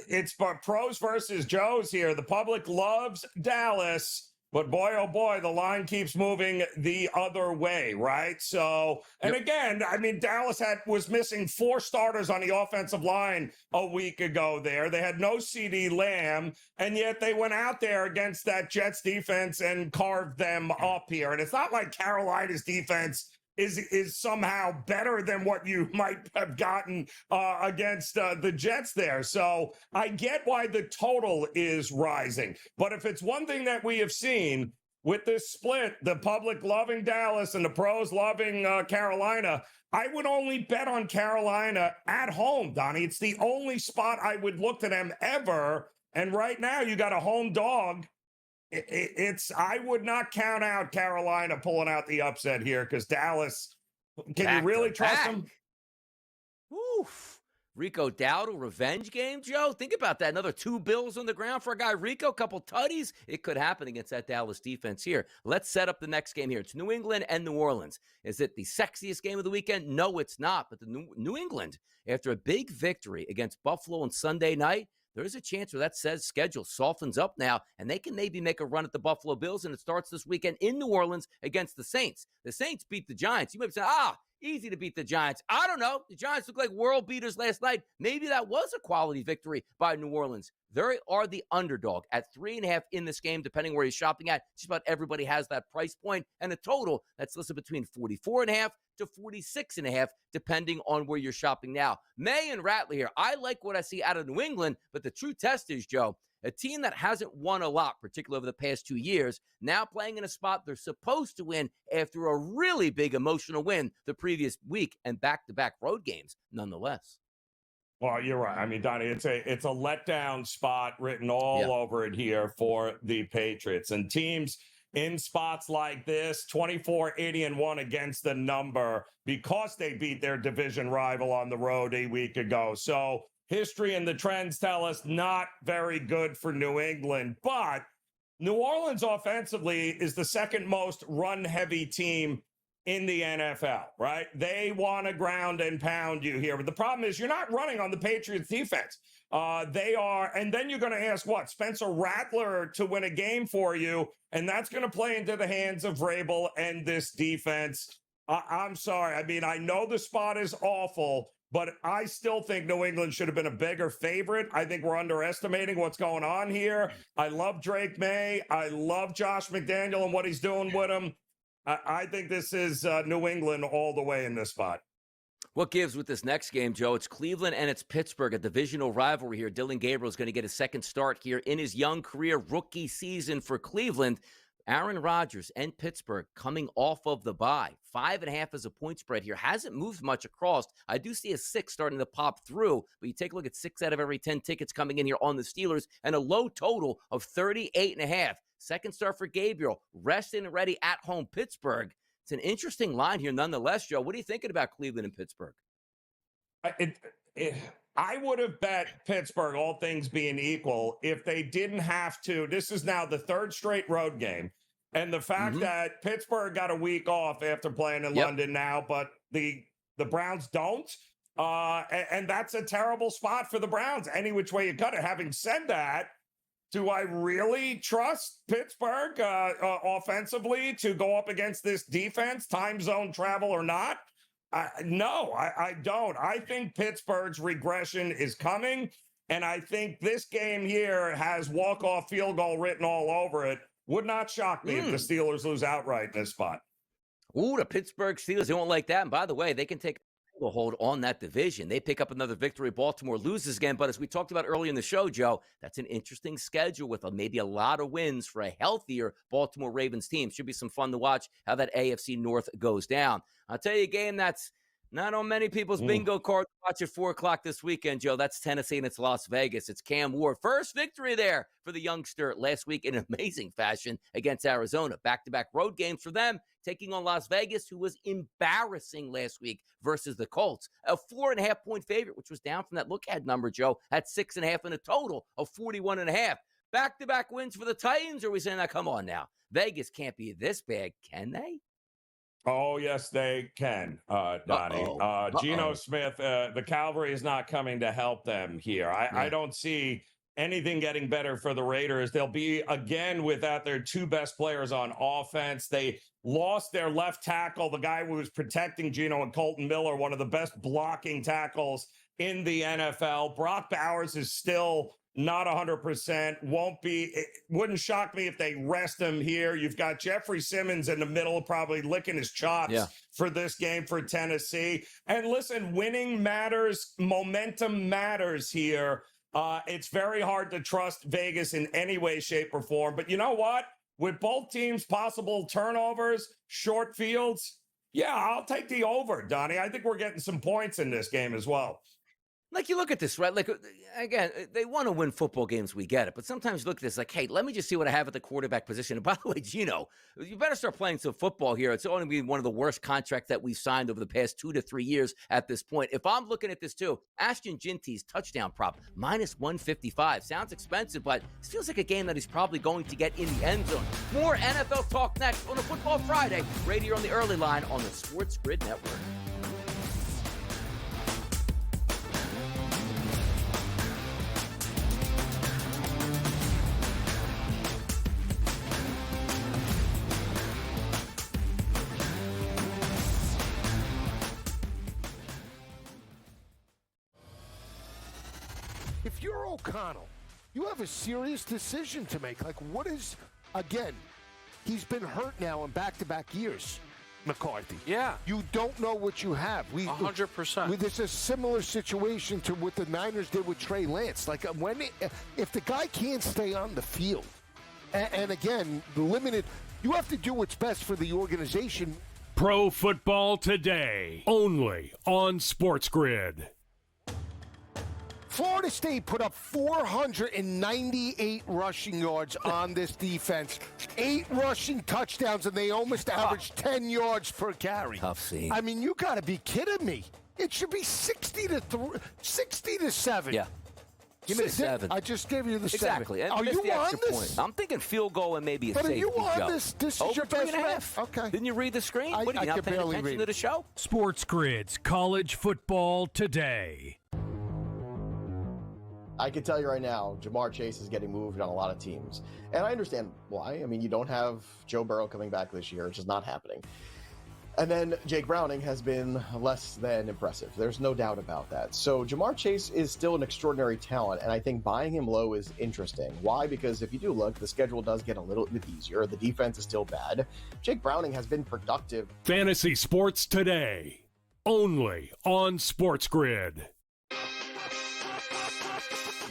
S7: it's pros versus Joes here. The public loves Dallas, but boy, oh boy, the line keeps moving the other way, right? So, and again, I mean, Dallas was missing 4 starters on the offensive line a week ago there. They had no CeeDee Lamb, and yet they went out there against that Jets defense and carved them up here. And it's not like Carolina's defense is somehow better than what you might have gotten against the Jets there. So I get why the total is rising. But if it's one thing that we have seen with this split, the public loving Dallas and the pros loving Carolina, I would only bet on Carolina at home, Donnie. It's the only spot I would look to them ever. And right now you got a home dog. I would not count out Carolina pulling out the upset here because Dallas, can you really trust them?
S6: Oof. Rico Dowdle, revenge game, Joe? Think about that. Another 2 bills on the ground for a guy, Rico, couple tutties. It could happen against that Dallas defense here. Let's set up the next game here. It's New England and New Orleans. Is it the sexiest game of the weekend? No, it's not. But the New England, after a big victory against Buffalo on Sunday night, there's a chance where that says schedule softens up now, and they can maybe make a run at the Buffalo Bills, and it starts this weekend in New Orleans against the Saints. The Saints beat the Giants. You might say, easy to beat the Giants. I don't know. The Giants look like world beaters last night. Maybe that was a quality victory by New Orleans. They are the underdog at 3.5 in this game, depending where you're shopping at. Just about everybody has that price point, and a total that's listed between 44.5 to 46.5, depending on where you're shopping now. May and Rattler here. I like what I see out of New England, but the true test is, Joe, a team that hasn't won a lot, particularly over the past 2 years, now playing in a spot they're supposed to win after a really big emotional win the previous week and back-to-back road games, nonetheless.
S7: Well, you're right. I mean, Donnie, it's a letdown spot written all over it here for the Patriots. And teams in spots like this, 24-80-1 against the number because they beat their division rival on the road a week ago. So history and the trends tell us not very good for New England. But New Orleans offensively is the second most run-heavy team in the NFL, right? They want to ground and pound you here. But the problem is you're not running on the Patriots defense. They are, and then you're going to ask what? Spencer Rattler to win a game for you, and that's going to play into the hands of Vrabel and this defense. I'm sorry. I mean, I know the spot is awful, but I still think New England should have been a bigger favorite. I think we're underestimating what's going on here. I love Drake May. I love Josh McDaniel and what he's doing with him. I think this is New England all the way in this spot.
S6: What gives with this next game, Joe? It's Cleveland and it's Pittsburgh, a divisional rivalry here. Dylan Gabriel is going to get a second start here in his young career rookie season for Cleveland. Aaron Rodgers and Pittsburgh coming off of the bye. 5.5 as a point spread here. Hasn't moved much across. I do see a 6 starting to pop through, but you take a look at 6 out of every 10 tickets coming in here on the Steelers and a low total of 38.5. Second start for Gabriel. Rested and ready at home Pittsburgh. It's an interesting line here nonetheless, Joe. What are you thinking about Cleveland and Pittsburgh?
S7: I would have bet Pittsburgh, all things being equal, if they didn't have to. This is now the 3rd straight road game. And the fact that Pittsburgh got a week off after playing in London now, but the Browns don't. And that's a terrible spot for the Browns, any which way you cut it. Having said that, do I really trust Pittsburgh offensively to go up against this defense, time zone travel or not? No, I don't. I think Pittsburgh's regression is coming, and I think this game here has walk-off field goal written all over it. Would not shock me if the Steelers lose outright in this spot.
S6: Ooh, the Pittsburgh Steelers, they won't like that. And by the way, they can take hold on that division. They pick up another victory. Baltimore loses again. But as we talked about earlier in the show, Joe, that's an interesting schedule with maybe a lot of wins for a healthier Baltimore Ravens team. Should be some fun to watch how that AFC North goes down. I'll tell you a game that's not on many people's bingo card to watch at 4 o'clock this weekend, Joe. That's Tennessee and it's Las Vegas. It's Cam Ward. First victory there for the youngster last week in amazing fashion against Arizona. Back-to-back road games for them, taking on Las Vegas, who was embarrassing last week versus the Colts. A 4.5-point favorite, which was down from that look-ahead number, Joe, at 6.5 in a total of 41.5. Back-to-back wins for the Titans, or are we saying that, come on now, Vegas can't be this bad, can they?
S7: Oh, yes, they can, Donnie. Geno Smith, the Cavalry is not coming to help them here. I don't see anything getting better for the Raiders. They'll be, again, without their two best players on offense. They lost their left tackle, the guy who was protecting Geno, and Colton Miller, one of the best blocking tackles in the NFL. Brock Bowers is still not 100%. It wouldn't shock me if they rest him here. You've got Jeffrey Simmons in the middle, probably licking his chops for this game for Tennessee. And listen, winning matters. Momentum matters here. It's very hard to trust Vegas in any way, shape, or form. But you know what? With both teams' possible turnovers, short fields, I'll take the over, Donnie. I think we're getting some points in this game as well.
S6: Like, you look at this, right? Like, again, they want to win football games. We get it. But sometimes you look at this like, hey, let me just see what I have at the quarterback position. And by the way, Geno, you better start playing some football here. It's only been one of the worst contracts that we've signed over the past 2 to 3 years at this point. If I'm looking at this, too, Ashton Ginty's touchdown prop, -155. Sounds expensive, but it feels like a game that he's probably going to get in the end zone. More NFL talk next on a Football Friday, right here on the early line on the SportsGrid Network.
S8: If you're O'Connell, you have a serious decision to make. Like, what is, again, he's been hurt now in back-to-back years, McCarthy.
S11: Yeah.
S8: You don't know what you have.
S11: 100%.
S8: This is a similar situation to what the Niners did with Trey Lance. Like, if the guy can't stay on the field, and again, limited, you have to do what's best for the organization.
S4: Pro Football Today, only on SportsGrid.
S8: Florida State put up 498 rushing yards on this defense, 8 rushing touchdowns, and they almost averaged 10 yards per carry.
S6: Tough scene.
S8: I mean, you got to be kidding me. It should be 60 to 7.
S6: Yeah. Give me the 7.
S8: I just gave you the 7.
S6: Exactly.
S8: Are you on this?
S6: Point. I'm thinking field goal and maybe a safety.
S8: But are you on
S6: Joe.
S8: this? This
S6: Over
S8: is your best
S6: 3.5.
S8: Okay.
S6: Didn't you read the screen? What, are you not paying attention to the show?
S4: SportsGrid's College Football Today.
S12: I can tell you right now, Jamar Chase is getting moved on a lot of teams. And I understand why. I mean, you don't have Joe Burrow coming back this year. It's just not happening. And then Jake Browning has been less than impressive. There's no doubt about that. So Jamar Chase is still an extraordinary talent, and I think buying him low is interesting. Why? Because if you do look, the schedule does get a little bit easier. The defense is still bad. Jake Browning has been productive.
S4: Fantasy Sports Today, only on SportsGrid.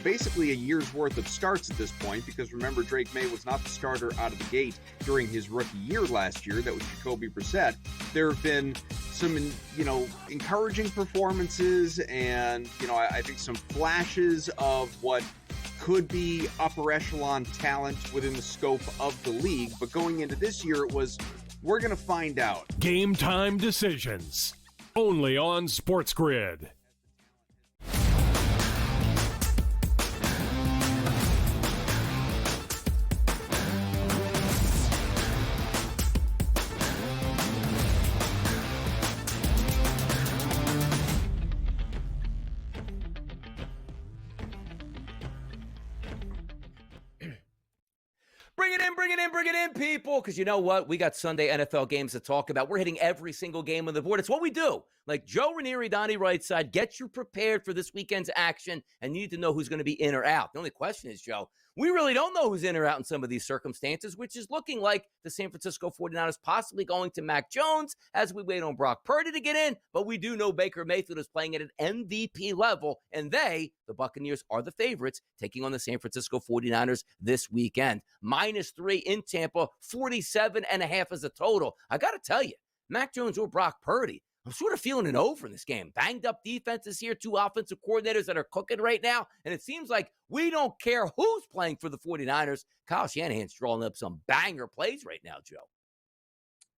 S13: Basically a year's worth of starts at this point, because remember, Drake May was not the starter out of the gate during his rookie year last year. That was Jacoby Brissett. There have been some, encouraging performances and, I think some flashes of what could be upper echelon talent within the scope of the league. But going into this year, it was, we're going to find out.
S4: Game time decisions, only on SportsGrid.
S6: Bring it in, people, because you know what? We got Sunday NFL games to talk about. We're hitting every single game on the board. It's what we do. Like Joe Ranieri, Donnie Rightside, get you prepared for this weekend's action, and you need to know who's going to be in or out. The only question is, Joe, we really don't know who's in or out in some of these circumstances, which is looking like the San Francisco 49ers possibly going to Mac Jones as we wait on Brock Purdy to get in. But we do know Baker Mayfield is playing at an MVP level, and the Buccaneers, are the favorites taking on the San Francisco 49ers this weekend. -3 in Tampa, 47.5 as a total. I got to tell you, Mac Jones or Brock Purdy, I'm sort of feeling it over in this game. Banged up defenses here, 2 offensive coordinators that are cooking right now, and it seems like we don't care who's playing for the 49ers. Kyle Shanahan's drawing up some banger plays right now, Joe.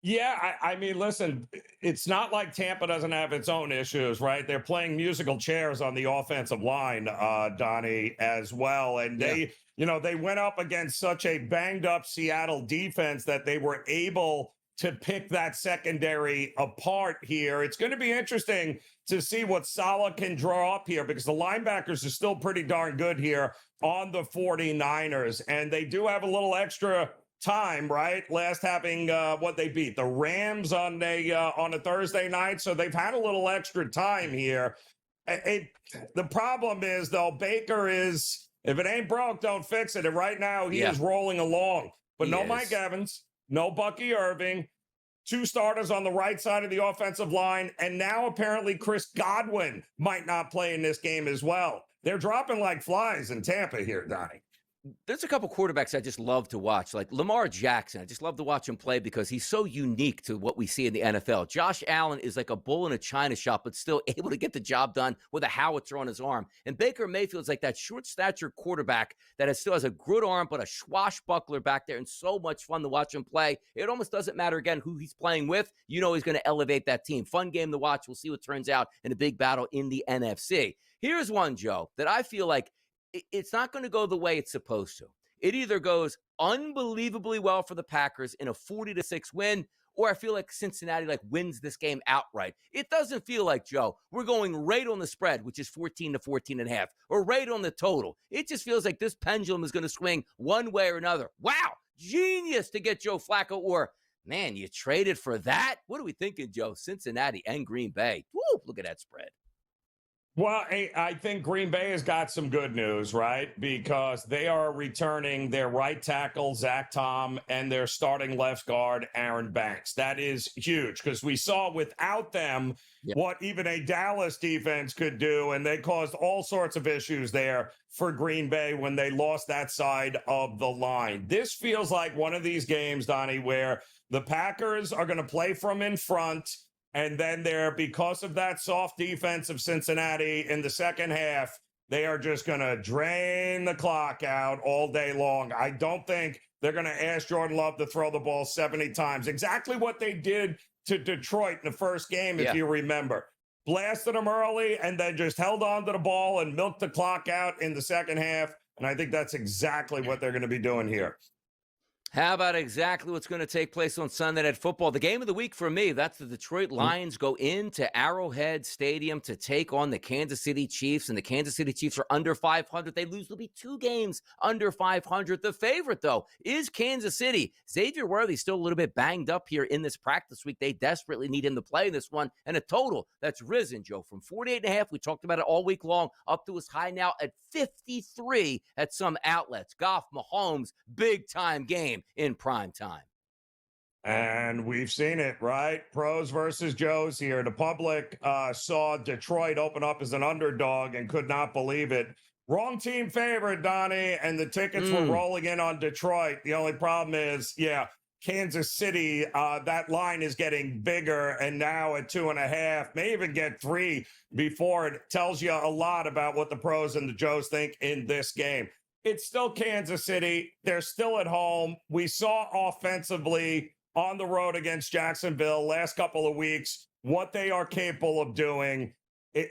S7: Yeah, I mean, listen, it's not like Tampa doesn't have its own issues, right? They're playing musical chairs on the offensive line, Donnie, as well. And they went up against such a banged up Seattle defense that they were able to pick that secondary apart here. It's going to be interesting to see what Saleh can draw up here, because the linebackers are still pretty darn good here on the 49ers. And they do have a little extra time, right? Last having what they beat the Rams on a Thursday night. So they've had a little extra time here. The problem is, though, Baker is, if it ain't broke, don't fix it. And right now he is rolling along. But no Mike Evans, no Bucky Irving, 2 starters on the right side of the offensive line, and now apparently Chris Godwin might not play in this game as well. They're dropping like flies in Tampa here, Donnie.
S6: There's a couple quarterbacks I just love to watch, like Lamar Jackson. I just love to watch him play because he's so unique to what we see in the NFL. Josh Allen is like a bull in a china shop, but still able to get the job done with a howitzer on his arm. And Baker Mayfield's like that short-stature quarterback that still has a good arm, but a swashbuckler back there, and so much fun to watch him play. It almost doesn't matter, again, who he's playing with. You know he's going to elevate that team. Fun game to watch. We'll see what turns out in a big battle in the NFC. Here's one, Joe, that I feel like it's not going to go the way it's supposed to. It either goes unbelievably well for the Packers in a 40-6 win, or I feel like Cincinnati wins this game outright. It doesn't feel like, Joe, we're going right on the spread, which is 14 to 14.5, or right on the total. It just feels like this pendulum is going to swing one way or another. Wow, genius to get Joe Flacco, or man, you traded for that? What are we thinking, Joe? Cincinnati and Green Bay. Woo, look at that spread.
S7: Well, I think Green Bay has got some good news, right? Because they are returning their right tackle, Zach Tom, and their starting left guard, Aaron Banks. That is huge because we saw without them what even a Dallas defense could do, and they caused all sorts of issues there for Green Bay when they lost that side of the line. This feels like one of these games, Donnie, where the Packers are going to play from in front. And then because of that soft defense of Cincinnati in the second half, they are just going to drain the clock out all day long. I don't think they're going to ask Jordan Love to throw the ball 70 times. Exactly what they did to Detroit in the first game, if you remember. Blasted them early and then just held on to the ball and milked the clock out in the second half. And I think that's exactly what they're going to be doing here.
S6: How about exactly what's going to take place on Sunday Night Football? The game of the week for me, that's the Detroit Lions go into Arrowhead Stadium to take on the Kansas City Chiefs, and the Kansas City Chiefs are under 500. They lose, there'll be 2 games under 500. The favorite, though, is Kansas City. Xavier Worthy's still a little bit banged up here in this practice week. They desperately need him to play in this one, and a total that's risen, Joe, from 48.5, we talked about it all week long, up to as high now at 53 at some outlets. Goff, Mahomes, big-time game in prime time.
S7: And we've seen it, right? Pros versus Joes here. The public saw Detroit open up as an underdog and could not believe it. Wrong team favorite, Donnie, and the tickets were rolling in on Detroit. The only problem is, Kansas City, that line is getting bigger, and now at 2.5, may even get 3 before it tells you a lot about what the pros and the Joes think in this game. It's still Kansas City. They're still at home. We saw offensively on the road against Jacksonville last couple of weeks what they are capable of doing.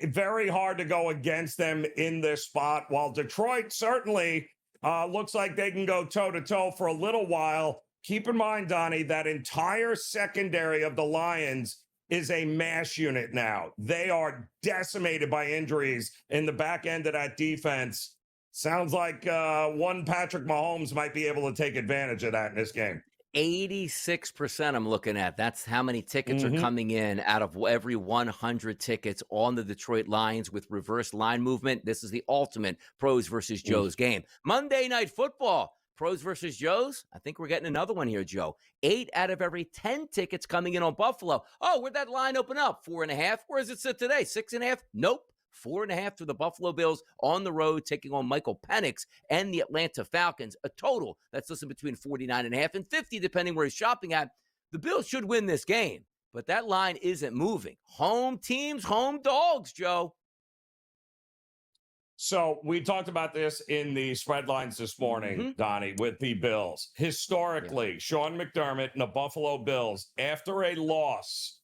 S7: Very hard to go against them in this spot, while Detroit certainly looks like they can go toe-to-toe for a little while. Keep in mind, Donnie, that entire secondary of the Lions is a mash unit now. They are decimated by injuries in the back end of that defense. Sounds like one Patrick Mahomes might be able to take advantage of that in this game.
S6: 86% I'm looking at. That's how many tickets are coming in out of every 100 tickets on the Detroit Lions with reverse line movement. This is the ultimate pros versus Joes game. Monday Night Football, pros versus Joes. I think we're getting another one here, Joe. 8 out of every 10 tickets coming in on Buffalo. Oh, where'd that line open up? 4.5. Where does it sit today? 6.5? Nope. 4.5 to the Buffalo Bills on the road, taking on Michael Penix and the Atlanta Falcons. A total that's listed between 49.5 and 50, depending where he's shopping at. The Bills should win this game, but that line isn't moving. Home teams, home dogs, Joe.
S7: So we talked about this in the spread lines this morning, Donnie, with the Bills. Historically, Sean McDermott and the Buffalo Bills, after a loss,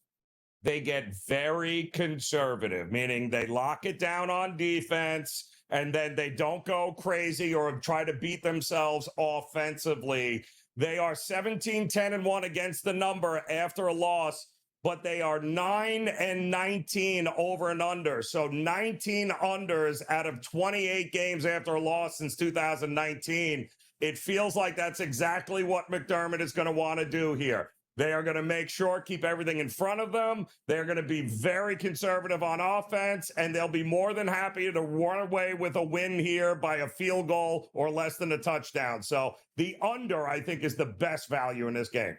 S7: they get very conservative, meaning they lock it down on defense and then they don't go crazy or try to beat themselves offensively. They are 17-10-1 against the number after a loss, but they are 9-19 over and under. So 19 unders out of 28 games after a loss since 2019. It feels like that's exactly what McDermott is going to want to do here. They are going to make sure, keep everything in front of them. They're going to be very conservative on offense, and they'll be more than happy to run away with a win here by a field goal or less than a touchdown. So the under, I think, is the best value in this game.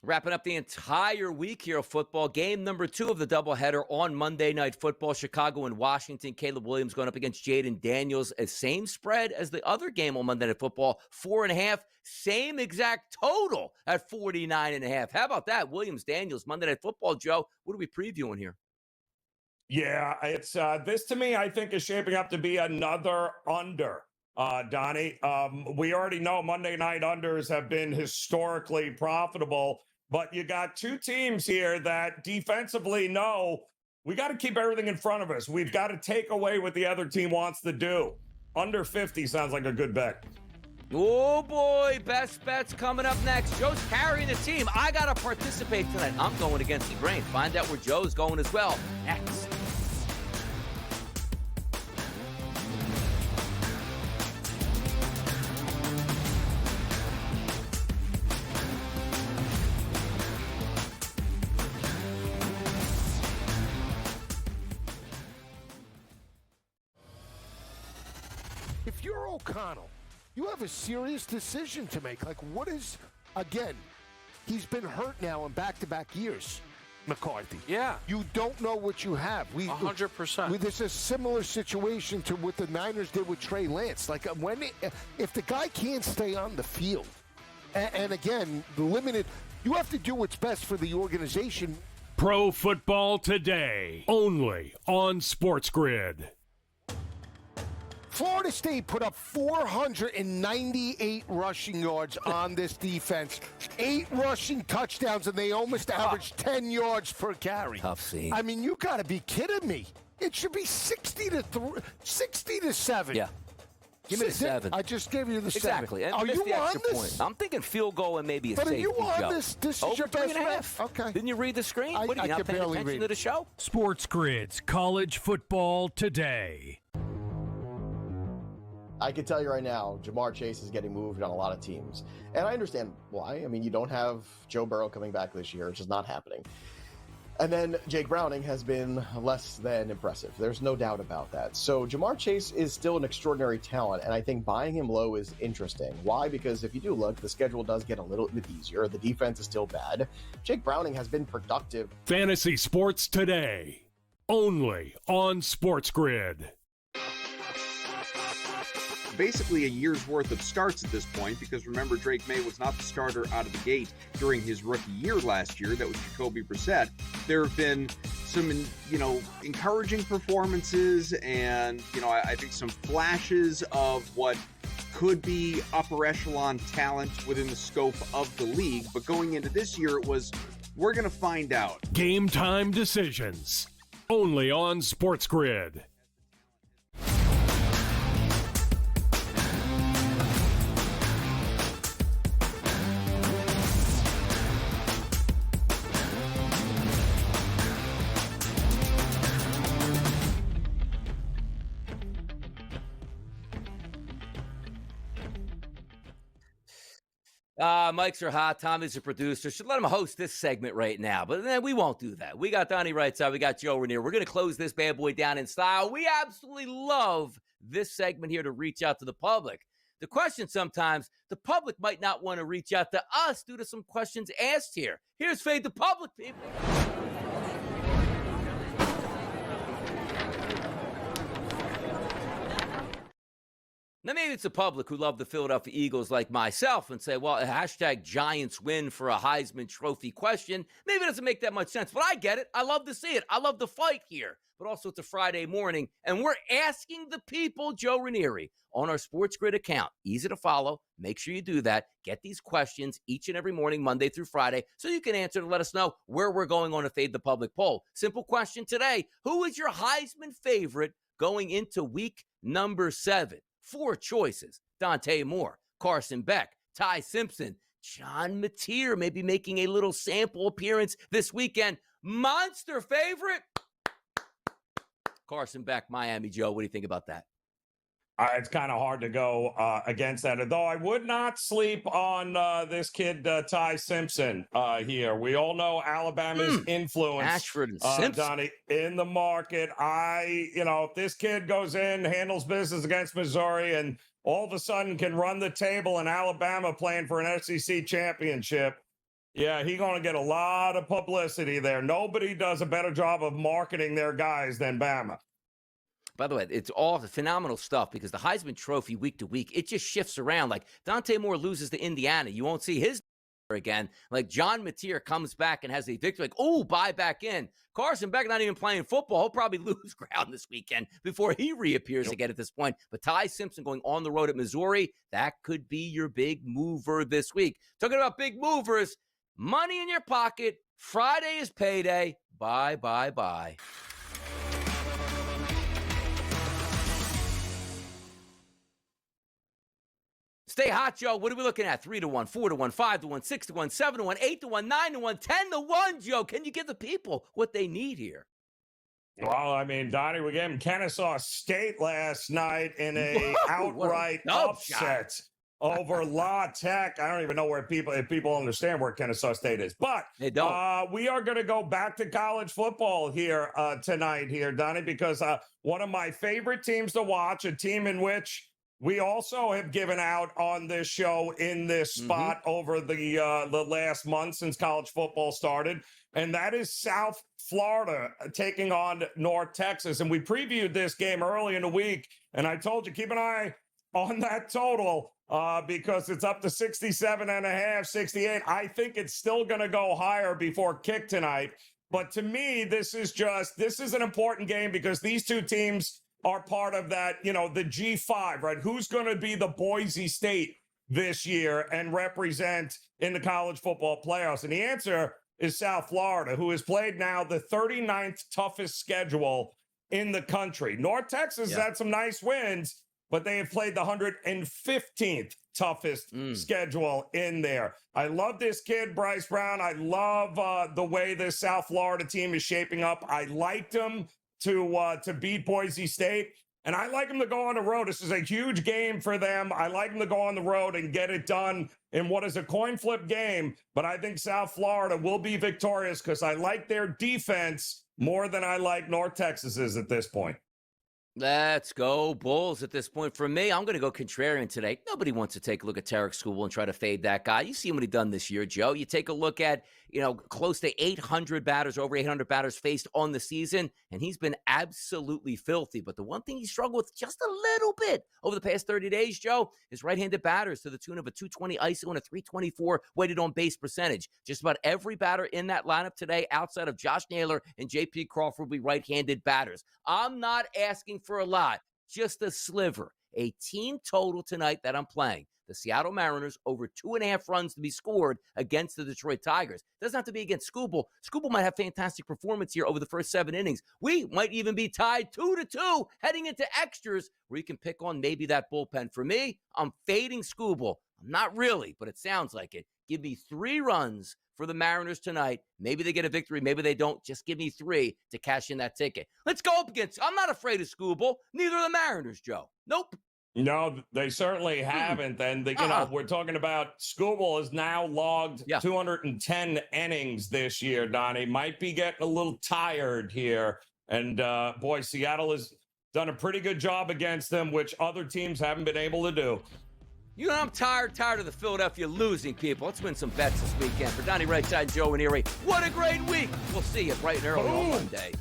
S6: Wrapping up the entire week here of football. Game number 2 of the doubleheader on Monday Night Football. Chicago and Washington. Caleb Williams going up against Jaden Daniels. Same spread as the other game on Monday Night Football. 4.5. Same exact total at 49.5. How about that? Williams, Daniels, Monday Night Football. Joe, what are we previewing here?
S7: Yeah, it's this to me, I think, is shaping up to be another under. Donnie, we already know Monday night unders have been historically profitable, but you got two teams here that defensively know we got to keep everything in front of us. We've got to take away what the other team wants to do. Under 50 sounds like a good bet.
S6: Oh, boy. Best bets coming up next. Joe's carrying the team. I got to participate tonight. I'm going against the grain. Find out where Joe's going as well. Next.
S8: If you're O'Connell, you have a serious decision to make. Like, what is, again, he's been hurt now in back-to-back years, McCarthy.
S11: Yeah.
S8: You don't know what you have.
S11: 100%.
S8: There's a similar situation to what the Niners did with Trey Lance. Like, if the guy can't stay on the field, and again, limited, you have to do what's best for the organization.
S4: Pro Football Today, only on SportsGrid.
S8: Florida State put up 498 rushing yards on this defense, 8 rushing touchdowns, and they almost averaged 10 yards per carry.
S6: Tough scene.
S8: I mean, you got to be kidding me. It should be 60-7.
S6: Yeah. Give me the 7.
S8: I just gave you the 7.
S6: Exactly. And
S8: are you on this?
S6: Point. I'm thinking field goal and maybe a safety.
S8: But are you on
S6: Joe.
S8: this? This is your best bet? Okay.
S6: Didn't you read the screen? What, are you not paying attention to the show?
S4: SportsGrid's College Football Today.
S12: I can tell you right now, Jamar Chase is getting moved on a lot of teams. And I understand why. I mean, you don't have Joe Burrow coming back this year. It's just not happening. And then Jake Browning has been less than impressive. There's no doubt about that. So Jamar Chase is still an extraordinary talent, and I think buying him low is interesting. Why? Because if you do look, the schedule does get a little bit easier. The defense is still bad. Jake Browning has been productive.
S4: Fantasy Sports Today, only on SportsGrid.
S13: Basically a year's worth of starts at this point, because remember, Drake May was not the starter out of the gate during his rookie year last year. That was Jacoby Brissett. There have been some, encouraging performances and, I think some flashes of what could be upper echelon talent within the scope of the league. But going into this year, we're going to find out.
S4: Game time decisions, only on SportsGrid.
S6: Mics are hot. Tommy's a producer. Should let him host this segment right now. But then we won't do that. We got Donnie right side. We got Joe Ranier. We're going to close this bad boy down in style. We absolutely love this segment here to reach out to the public. The question sometimes, the public might not want to reach out to us due to some questions asked here. Here's Fade the Public, people. Now, maybe it's the public who love the Philadelphia Eagles like myself and say, well, a hashtag Giants win for a Heisman Trophy question. Maybe it doesn't make that much sense, but I get it. I love to see it. I love the fight here. But also, it's a Friday morning, and we're asking the people, Joe Ranieri, on our SportsGrid account. Easy to follow. Make sure you do that. Get these questions each and every morning, Monday through Friday, so you can answer to let us know where we're going on a Fade the Public poll. Simple question today. Who is your Heisman favorite going into week number 7? 4 choices: Dante Moore, Carson Beck, Ty Simpson, John Mateer maybe making a little sample appearance this weekend. Monster favorite? Carson Beck, Miami. Joe, what do you think about that?
S7: It's kind of hard to go against that, though I would not sleep on this kid, Ty Simpson, here. We all know Alabama's influence,
S6: Ashford and Simpson.
S7: Donnie, in the market. If this kid goes in, handles business against Missouri, and all of a sudden can run the table in Alabama playing for an SEC championship, yeah, he's going to get a lot of publicity there. Nobody does a better job of marketing their guys than Bama.
S6: By the way, it's all phenomenal stuff because the Heisman Trophy week to week, it just shifts around. Like Dante Moore loses to Indiana. You won't see his again. Like John Mateer comes back and has a victory. Like, oh, buy back in. Carson Beck not even playing football. He'll probably lose ground this weekend before he reappears again at this point. But Ty Simpson going on the road at Missouri, that could be your big mover this week. Talking about big movers, money in your pocket. Friday is payday. Bye, bye, bye. Stay hot, Joe. What are we looking at? 3-1, 4-1, 5-1, 6-1, 7-1, 8-1, 9-1, 10-1, Joe. Can you give the people what they need here?
S7: Well, I mean, Donnie, we gave him Kennesaw State last night in a outright upset over La Tech. I don't even know if people understand where Kennesaw State is, but
S6: they don't.
S7: We are going to go back to college football here tonight, Donnie, because one of my favorite teams to watch, a team in which we also have given out on this show in this spot over the last month since college football started, and that is South Florida taking on North Texas. And we previewed this game early in the week, and I told you, keep an eye on that total because it's up to 67.5, 68. I think it's still going to go higher before kick tonight. But to me, this is an important game because these two teams are part of that, the G5, right? Who's going to be the Boise State this year and represent in the college football playoffs? And the answer is South Florida, who has played now the 39th toughest schedule in the country. North Texas has had some nice wins, but they have played the 115th toughest schedule in there. I love this kid, Bryce Brown. I love the way this South Florida team is shaping up. I liked them to beat Boise State, and I like them to go on the road. This is a huge game for them. I like them to go on the road and get it done in what is a coin flip game, but I think South Florida will be victorious because I like their defense more than I like North Texas's at this point.
S6: Let's go Bulls at this point. For me, I'm going to go contrarian today. Nobody wants to take a look at Tarek Skubal and try to fade that guy. You see what he done this year, Joe. You take a look at, close to 800 batters, over 800 batters faced on the season, and he's been absolutely filthy. But the one thing he struggled with just a little bit over the past 30 days, Joe, is right-handed batters to the tune of a 220 ISO and a 324 weighted on base percentage. Just about every batter in that lineup today, outside of Josh Naylor and J.P. Crawford, will be right-handed batters. I'm not asking for a lot, just a sliver. A team total tonight that I'm playing. The Seattle Mariners over 2.5 runs to be scored against the Detroit Tigers. Doesn't have to be against Skubal. Skubal might have fantastic performance here over the first 7 innings. We might even be tied 2-2 heading into extras where you can pick on maybe that bullpen. For me, I'm fading Skubal. I'm not really, but it sounds like it. Give me 3 runs for the Mariners tonight. Maybe they get a victory. Maybe they don't. Just give me 3 to cash in that ticket. Let's go up against. I'm not afraid of Skubal. Neither are the Mariners, Joe. Nope.
S7: No, they certainly haven't. And, we're talking about Skubal has now logged 210 innings this year, Donnie. Might be getting a little tired here. And, boy, Seattle has done a pretty good job against them, which other teams haven't been able to do.
S6: You know, I'm tired of the Philadelphia losing, people. Let's win some bets this weekend. For Donnie Right Side, Joe and Erie, what a great week. We'll see you bright and early on Monday.